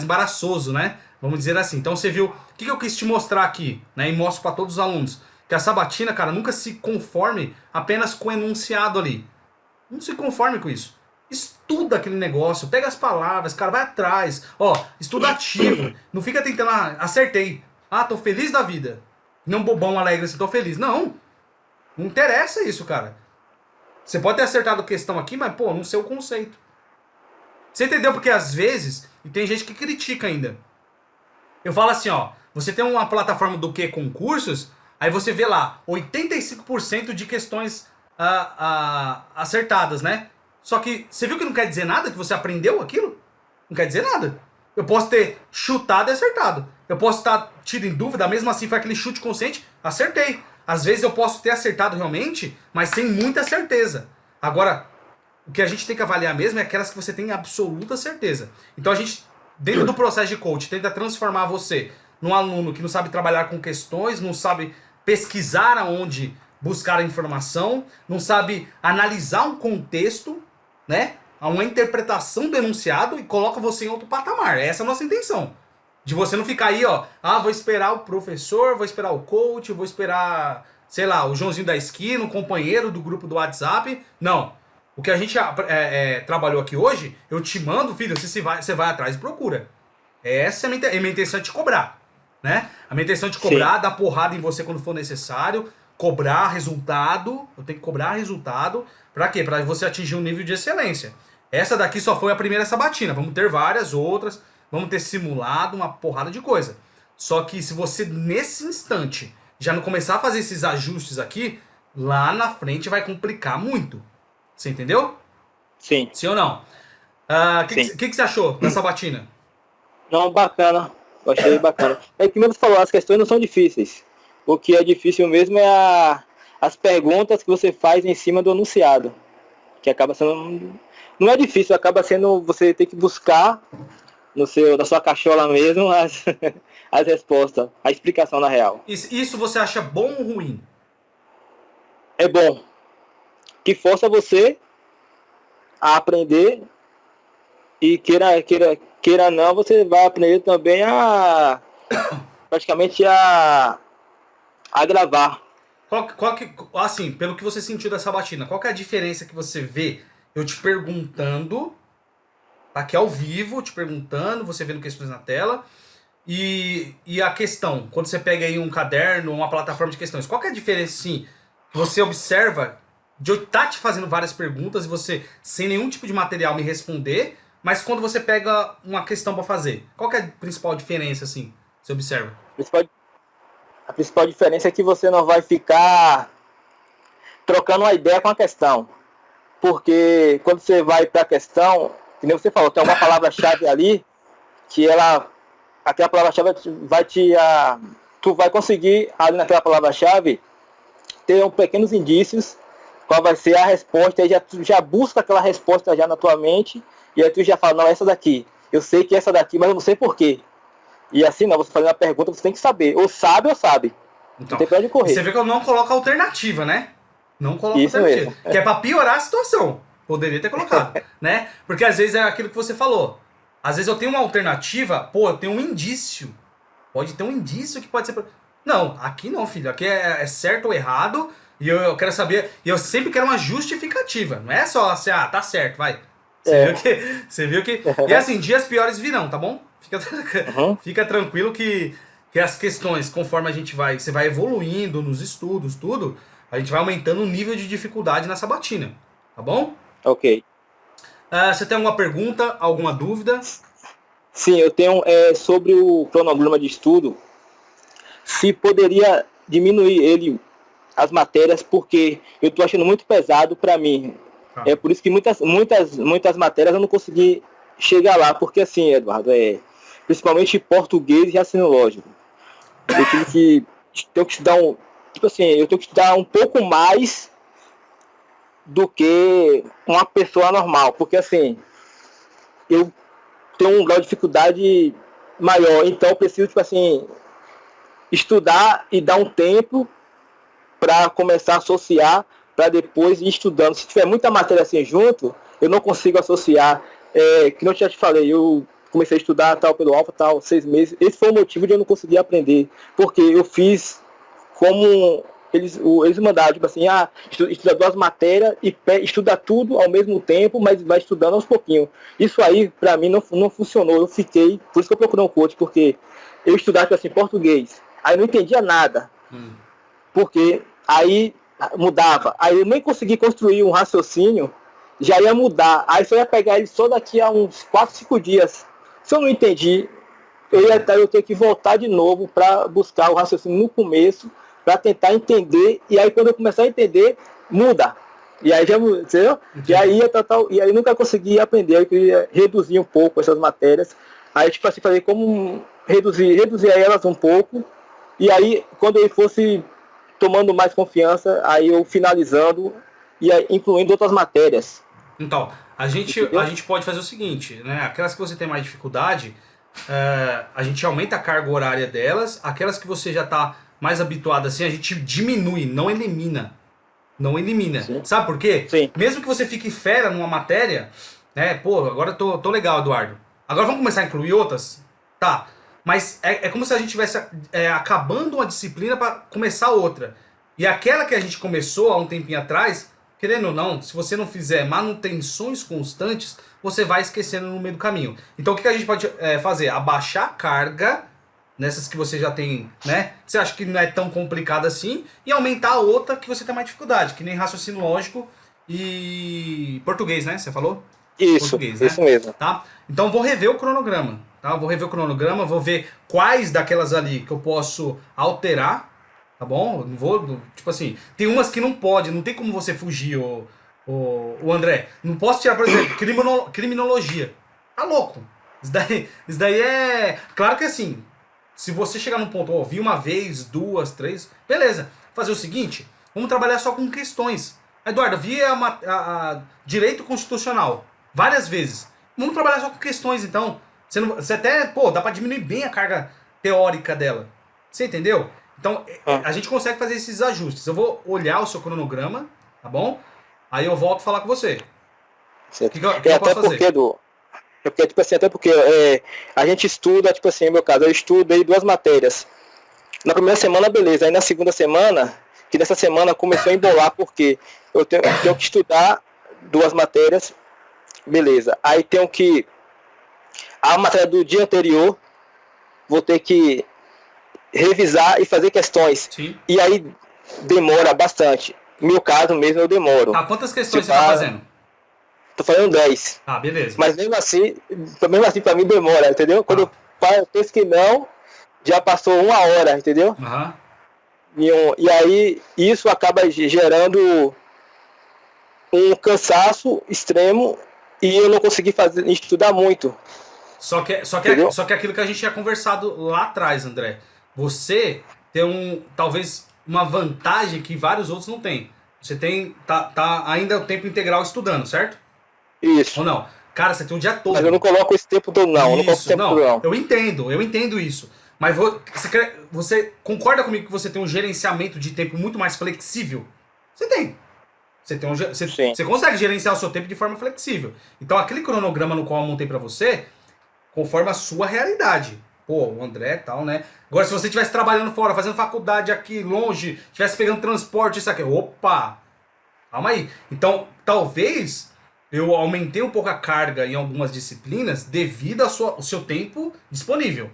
embaraçoso, né? Vamos dizer assim. Então você viu, o que eu quis te mostrar aqui, né? E mostro para todos os alunos. Que a sabatina, cara, nunca se conforme apenas com o enunciado ali. Não se conforme com isso. Estuda aquele negócio, pega as palavras, cara, vai atrás. Ó, estuda ativo. Não fica tentando, acertei. Tô feliz da vida. Não bobão alegre assim, tô feliz. Não. Não interessa isso, cara. Você pode ter acertado a questão aqui, mas, pô, não sei o conceito. Você entendeu? Porque às vezes, e tem gente que critica ainda. Eu falo assim, ó, você tem uma plataforma do que concursos, aí você vê lá 85% de questões acertadas, né? Só que você viu que não quer dizer nada que você aprendeu aquilo? Não quer dizer nada. Eu posso ter chutado e acertado. Eu posso estar tido em dúvida, mesmo assim foi aquele chute consciente, acertei. Às vezes eu posso ter acertado realmente, mas sem muita certeza. Agora, o que a gente tem que avaliar mesmo é aquelas que você tem absoluta certeza. Então a gente, dentro do processo de coach, tenta transformar você num aluno que não sabe trabalhar com questões, não sabe pesquisar aonde buscar a informação, não sabe analisar um contexto, né? Uma interpretação do enunciado e coloca você em outro patamar. Essa é a nossa intenção. De você não ficar aí, ó, vou esperar o professor, vou esperar o coach, vou esperar, sei lá, o Joãozinho da esquina, um companheiro do grupo do WhatsApp. Não. O que a gente trabalhou aqui hoje, eu te mando, filho, você vai atrás e procura. Essa é a minha intenção, é te cobrar, né? A minha intenção é te cobrar, dar porrada em você quando for necessário, cobrar resultado, eu tenho que cobrar resultado, pra quê? Pra você atingir um nível de excelência. Essa daqui só foi a primeira sabatina, vamos ter várias outras, vamos ter simulado uma porrada de coisa. Só que se você, nesse instante, já não começar a fazer esses ajustes aqui, lá na frente vai complicar muito. Você entendeu? Sim. Sim ou não? O que você achou da sabatina? Não, bacana. Eu achei bacana. É que mesmo você falou, as questões não são difíceis. O que é difícil mesmo é as perguntas que você faz em cima do enunciado. Que acaba sendo... Não é difícil, acaba sendo... Você tem que buscar na sua cachola mesmo as respostas, a explicação na real. Isso você acha bom ou ruim? É bom. Que força você a aprender e queira não, você vai aprender também praticamente a gravar. Assim, pelo que você sentiu da sabatina, qual que é a diferença que você vê eu te perguntando, aqui ao vivo, te perguntando, você vendo questões na tela, e a questão, quando você pega aí um caderno, uma plataforma de questões, qual que é a diferença, assim, que você observa de eu estar te fazendo várias perguntas e você, sem nenhum tipo de material, me responder, mas quando você pega uma questão para fazer, qual que é a principal diferença, assim, você observa? A principal diferença é que você não vai ficar trocando uma ideia com a questão. Porque quando você vai para a questão, que nem você falou, tem uma palavra-chave ali, que aquela palavra-chave vai tu vai conseguir, ali naquela palavra-chave, ter pequenos indícios, qual vai ser a resposta, aí tu já busca aquela resposta já na tua mente, e aí tu já fala, não, essa daqui, eu sei que é essa daqui, mas eu não sei porquê. E assim, não, você fazendo a pergunta, você tem que saber, ou sabe. Então, Não tem pra onde correr. você vê que eu não coloco alternativa, né? Não coloco Isso alternativa. mesmo. Que é pra piorar a situação. Poderia ter colocado, né? Porque às vezes é aquilo que você falou. Às vezes eu tenho uma alternativa, eu tenho um indício. Pode ter um indício que pode ser... Não, aqui não, filho. Aqui é certo ou errado. E eu quero saber... E eu sempre quero uma justificativa. Não é só assim, tá certo, vai. Você viu que... E assim, dias piores virão, tá bom? Fica tranquilo que as questões, conforme a gente você vai evoluindo nos estudos, tudo, a gente vai aumentando o nível de dificuldade na sabatina, tá bom? Ok. Você tem alguma pergunta, alguma dúvida? Sim, eu tenho sobre o cronograma de estudo, se poderia diminuir as matérias, porque eu estou achando muito pesado para mim. É por isso que muitas matérias eu não consegui chegar lá, porque assim, Eduardo, principalmente português e raciocínio lógico. Eu tenho que estudar eu tenho que estudar um pouco mais do que uma pessoa normal, porque assim, eu tenho um grau de dificuldade maior, então eu preciso, estudar e dar um tempo para começar a associar, para depois ir estudando. Se tiver muita matéria assim junto, eu não consigo associar. Que eu já te falei, eu comecei a estudar pelo Alfa, 6 meses. Esse foi o motivo de eu não conseguir aprender, porque eu fiz como eles mandaram, estuda 2 matérias e estuda tudo ao mesmo tempo, mas vai estudando aos pouquinhos. Isso aí, para mim, não funcionou. Eu fiquei, por isso que eu procurei um coach, porque eu estudava português, aí não entendia nada, porque aí mudava, aí eu nem consegui construir um raciocínio, já ia mudar, aí só ia pegar ele só daqui a uns 4, 5 dias. Se eu não entendi, eu tenho que voltar de novo para buscar o raciocínio no começo, para tentar entender, e aí quando eu começar a entender, muda. E aí já, entendeu? E aí nunca consegui aprender, eu queria reduzir um pouco essas matérias. Aí falei como reduzir elas um pouco, e aí quando eu fosse tomando mais confiança, aí eu finalizando e aí, incluindo outras matérias. Então, a gente pode fazer o seguinte, né? Aquelas que você tem mais dificuldade, a gente aumenta a carga horária delas, aquelas que você já tá mais habituado assim, a gente diminui, não elimina. Não elimina. Sim. Sabe por quê? Sim. Mesmo que você fique fera numa matéria, né? Pô, agora eu tô legal, Eduardo. Agora vamos começar a incluir outras? Tá. Mas é como se a gente estivesse acabando uma disciplina para começar outra. E aquela que a gente começou há um tempinho atrás, querendo ou não, se você não fizer manutenções constantes, você vai esquecendo no meio do caminho. Então o que a gente pode fazer? Abaixar a carga nessas que você já tem, né? Você acha que não é tão complicado assim, e aumentar a outra que você tem mais dificuldade, que nem raciocínio lógico e português, né? Você falou? Português, Isso né? mesmo. Tá? Então vou rever o cronograma, tá? Vou rever o cronograma, vou ver quais daquelas ali que eu posso alterar, tá bom? Não vou, tipo assim, tem umas que não pode, não tem como você fugir, o André. Não posso tirar, por exemplo, criminologia. Tá louco? Isso daí é. Claro que assim, se você chegar num ponto, ó, vi uma vez, duas, três, beleza. Fazer o seguinte, vamos trabalhar só com questões. Eduardo, vi a direito constitucional várias vezes. Vamos trabalhar só com questões, então. Você até, pô, dá pra diminuir bem a carga teórica dela. Você entendeu? Então, Ah, a gente consegue fazer esses ajustes. Eu vou olhar o seu cronograma, tá bom? Aí eu volto a falar com você. O certo. que É eu até posso porque fazer? do. É porque, tipo assim, até porque a gente estuda, tipo assim, no meu caso, eu estudei 2 matérias. Na primeira semana, beleza. Aí na segunda semana, que nessa semana começou a embolar, porque eu tenho que estudar 2 matérias, beleza. Aí tenho que. A matéria do dia anterior, vou ter que revisar e fazer questões. Sim. E aí demora bastante. No meu caso mesmo, eu demoro. Tá, quantas Se questões eu você tá fazendo? tô fazendo 10. Tá, beleza. Mas mesmo assim para mim demora, entendeu? Quando Tá. eu penso que não, já passou 1 hora, entendeu? Aham. E aí isso acaba gerando um cansaço extremo e eu não consegui estudar muito, entendeu? Só que aquilo que a gente tinha conversado lá atrás, André. Você tem talvez uma vantagem que vários outros não têm. Você tá ainda o tempo integral estudando, certo? Ou Isso. não? Cara, você tem o dia Mas eu não todo. coloco esse tempo todo, não. Eu não coloco esse Isso, tempo todo, não. não. Eu entendo isso. Mas você concorda comigo que você tem um gerenciamento de tempo muito mais flexível? Você tem. Sim. Você consegue gerenciar o seu tempo de forma flexível. Então, aquele cronograma no qual eu montei pra você, conforme a sua realidade. Pô, o André e tal, né? Agora, se você estivesse trabalhando fora, fazendo faculdade aqui longe, estivesse pegando transporte, isso aqui. Opa! Calma aí. Então, talvez eu aumentei um pouco a carga em algumas disciplinas devido ao seu tempo disponível,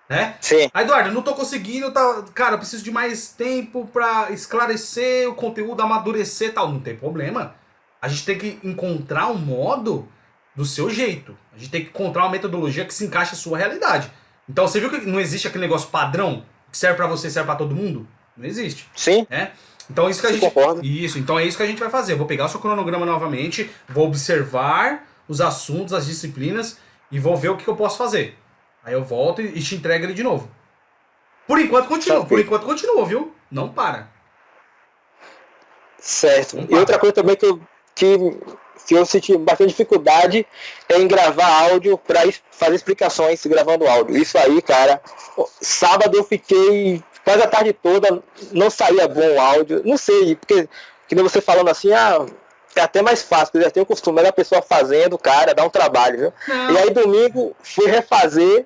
né? Sim. Ah, Eduardo, eu não tô conseguindo, tá, cara, eu preciso de mais tempo pra esclarecer o conteúdo, amadurecer e tal. Não tem problema. A gente tem que encontrar um modo do seu jeito. A gente tem que encontrar uma metodologia que se encaixe à sua realidade. Então, você viu que não existe aquele negócio padrão que serve pra você, serve pra todo mundo? Não existe, Sim. né? Então isso que a Se gente. concorda. Isso, então é isso que a gente vai fazer. Eu vou pegar o seu cronograma novamente, vou observar os assuntos, as disciplinas e vou ver o que eu posso fazer. Aí eu volto e te entrego ele de novo. Por Tranquilo. enquanto continua, viu? Não para. Certo. Não E outra para. coisa também que eu senti bastante dificuldade é em gravar áudio para fazer explicações gravando áudio. Isso aí, cara, sábado eu fiquei quase a tarde toda, não saía bom o áudio. Não sei, porque que nem você falando assim, é até mais fácil, porque já tem o costume, era a pessoa fazendo, cara, dá um trabalho, viu? E Não. aí domingo fui refazer.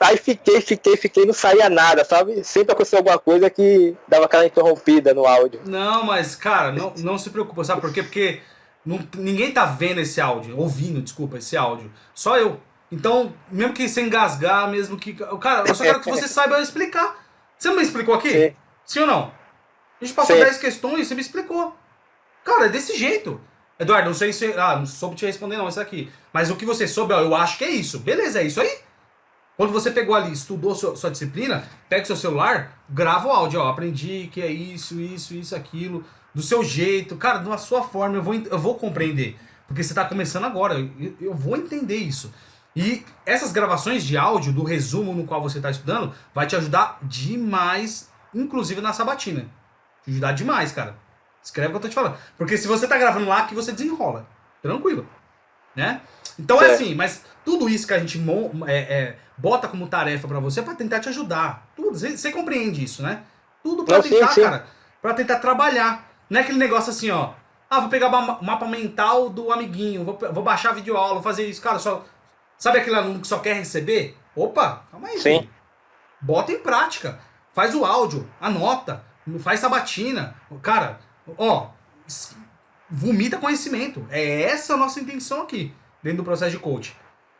Aí fiquei, não saía nada, sabe? Sempre aconteceu alguma coisa que dava aquela interrompida no áudio. Não, mas, cara, não se preocupa, sabe por quê? Porque ninguém tá vendo esse áudio, ouvindo, desculpa, esse áudio. Só eu. Então, mesmo que você engasgar, mesmo que. Cara, eu só quero que você saiba explicar. Você não me explicou aqui? Sim, Sim ou não? A gente passou sim, 10 questões, você me explicou. Cara, é desse jeito. Eduardo, não sei se. Ah, não soube te responder, não, isso aqui. Mas o que você soube, ó, eu acho que é isso. Beleza, é isso aí. Quando você pegou ali, estudou sua disciplina, pega o seu celular, grava o áudio, ó. Aprendi que é isso, aquilo. Do seu jeito, cara, da sua forma, eu vou compreender. Porque você tá começando agora, eu vou entender isso. E essas gravações de áudio, do resumo no qual você está estudando, vai te ajudar demais, inclusive na sabatina. Te ajudar demais, cara. Escreve o que eu tô te falando. Porque se você tá gravando lá, que você desenrola. Tranquilo. né? Então é Certo. assim, mas tudo isso que a gente bota como tarefa pra você é pra tentar te ajudar. Tudo, você compreende isso, né? Tudo pra Não, sim, tentar, sim. cara, pra tentar trabalhar. Não é aquele negócio assim, ó. Ah, vou pegar o mapa mental do amiguinho, vou baixar a videoaula, vou fazer isso. Cara, só. Sabe aquele aluno que só quer receber? Opa, calma aí, Sim. filho. Bota em prática. Faz o áudio, anota, faz sabatina. Cara, ó, vomita conhecimento. É essa a nossa intenção aqui, dentro do processo de coaching.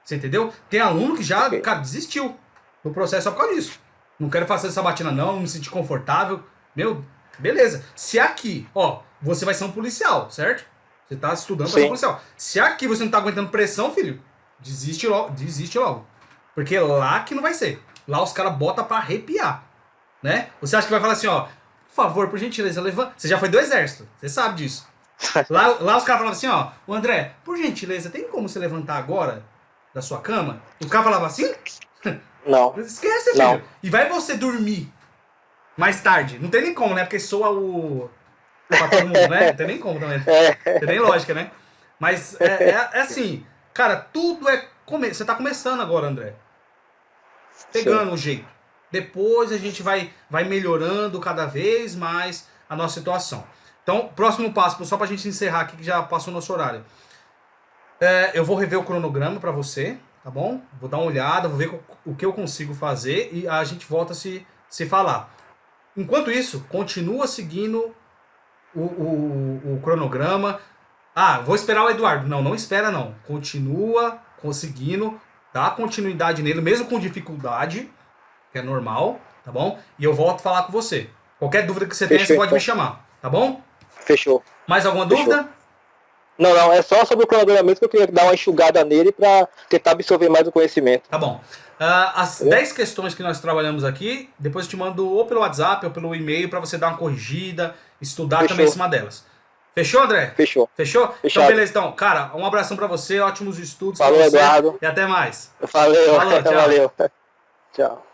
Você entendeu? Tem aluno que já, Ok. cara, desistiu do processo só por causa disso. Não quero fazer sabatina não me sentir confortável. Meu, beleza. Se aqui, ó, você vai ser um policial, certo? Você tá estudando pra ser um Sim. policial. Se aqui você não tá aguentando pressão, filho, desiste logo, desiste logo. Porque lá que não vai ser. Lá os caras botam pra arrepiar, né? Você acha que vai falar assim, ó, por favor, por gentileza, levanta. Você já foi do exército, você sabe disso. Lá os caras falavam assim, ó, o André, por gentileza, tem como você levantar agora da sua cama? Os caras falavam assim? Não. Esquece, Não. filho. E vai você dormir mais tarde. Não tem nem como, né? Porque soa o... pra todo mundo, né? Não tem nem como também. Não tem nem lógica, né? Mas é assim, cara, tudo é... Você tá começando agora, André. Pegando o jeito. Depois a gente vai melhorando cada vez mais a nossa situação. Então, próximo passo, só pra gente encerrar aqui, que já passou o nosso horário. Eu vou rever o cronograma pra você, tá bom? Vou dar uma olhada, vou ver o que eu consigo fazer e a gente volta a se falar. Enquanto isso, continua seguindo o cronograma. Ah, vou esperar o Eduardo. Não, não espera não. Continua conseguindo, dá continuidade nele, mesmo com dificuldade, que é normal, tá bom? E eu volto a falar com você. Qualquer dúvida que você tenha, você pode me chamar, tá bom? Fechou. Mais alguma Fechou. dúvida? Não, é só sobre o cronograma mesmo que eu queria dar uma enxugada nele para tentar absorver mais o conhecimento. Tá bom. As 10 questões que nós trabalhamos aqui, depois eu te mando ou pelo WhatsApp ou pelo e-mail para você dar uma corrigida, estudar Fechou. também em cima delas. Fechou, André? Fechou. Fechou? Então, Fechado. beleza. Então, cara, um abração para você, ótimos estudos Falou, para você Eduardo. e até mais. Valeu, Falou, tchau. valeu. Tchau.